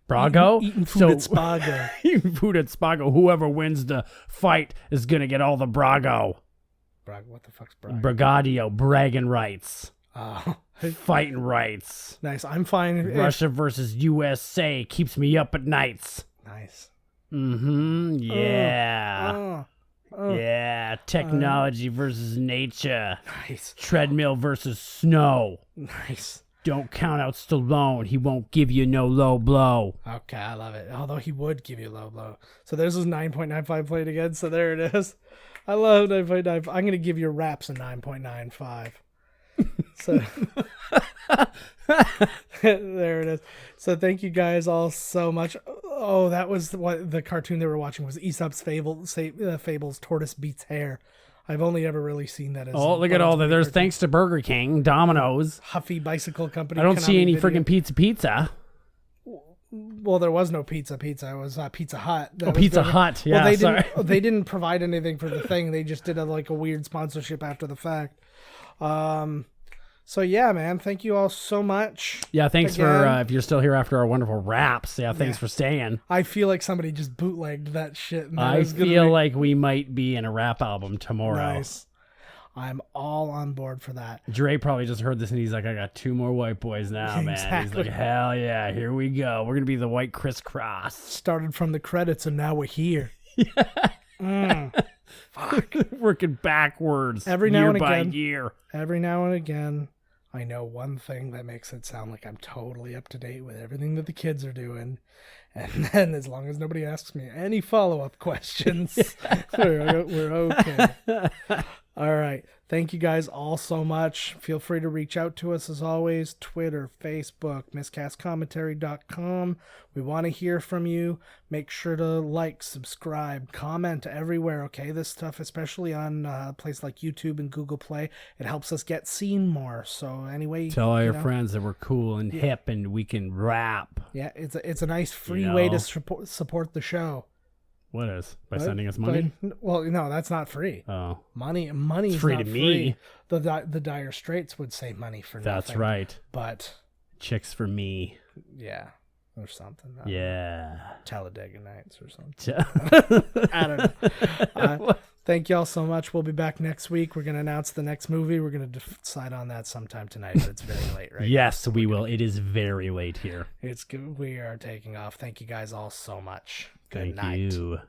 Brago? Eating food at Spago. Eating food at Spago. Whoever wins the fight is going to get all the Brago. What the fuck's Brago? Bragadio. Bragging rights. Fighting rights. Nice. I'm fine. Russia versus USA keeps me up at nights. Nice. Yeah. Yeah. Technology versus nature. Nice. Treadmill versus snow. Nice. Don't count out Stallone. He won't give you no low blow. Okay, I love it. Although he would give you a low blow. So there's his 9.95 played again. So there it is. I love 9.95. I'm going to give your raps a 9.95. So there it is. So thank you guys all so much. Oh, that was what the cartoon they were watching was Aesop's Fables Tortoise Beats Hare. I've only ever really seen that as Look at all that. There's thanks to Burger King, Domino's. Huffy Bicycle Company. I don't see any friggin' pizza. Well, there was no pizza. It was Pizza Hut. Pizza Hut. Yeah, well, they didn't provide anything for the thing. They just did a weird sponsorship after the fact. So yeah, man, thank you all so much. Yeah, thanks for if you're still here after our wonderful raps. Yeah, thanks for staying. I feel like somebody just bootlegged that shit. And I feel like we might be in a rap album tomorrow. Nice. I'm all on board for that. Dre probably just heard this and he's like, I got 2 more white boys now, man. Exactly. He's like, hell yeah, here we go. We're gonna be the white crisscross. Started from the credits and now we're here. Fuck. Working backwards every now year and by again. year. Every now and again, I know one thing that makes it sound like I'm totally up to date with everything that the kids are doing. And then as long as nobody asks me any follow-up questions, we're okay. All right. Thank you guys all so much. Feel free to reach out to us as always. Twitter, Facebook, miscastcommentary.com. We want to hear from you. Make sure to like, subscribe, comment everywhere, okay? This stuff, especially on a place like YouTube and Google Play, it helps us get seen more. So anyway, tell all your friends that we're cool and hip and we can rap. Yeah, it's a nice free way to support the show. What is? By sending us money? Well, no, that's not free. Oh. Money's free not to free. me. The Dire Straits would say money for nothing. That's right. But chicks for me. Yeah. Or something. Yeah. Talladega Nights or something. I don't know. Thank y'all so much. We'll be back next week. We're going to announce the next movie. We're going to decide on that sometime tonight, but it's very late, right? Yes, we will. It is very late here. It's good. We are taking off. Thank you guys all so much. Good Thank night. you.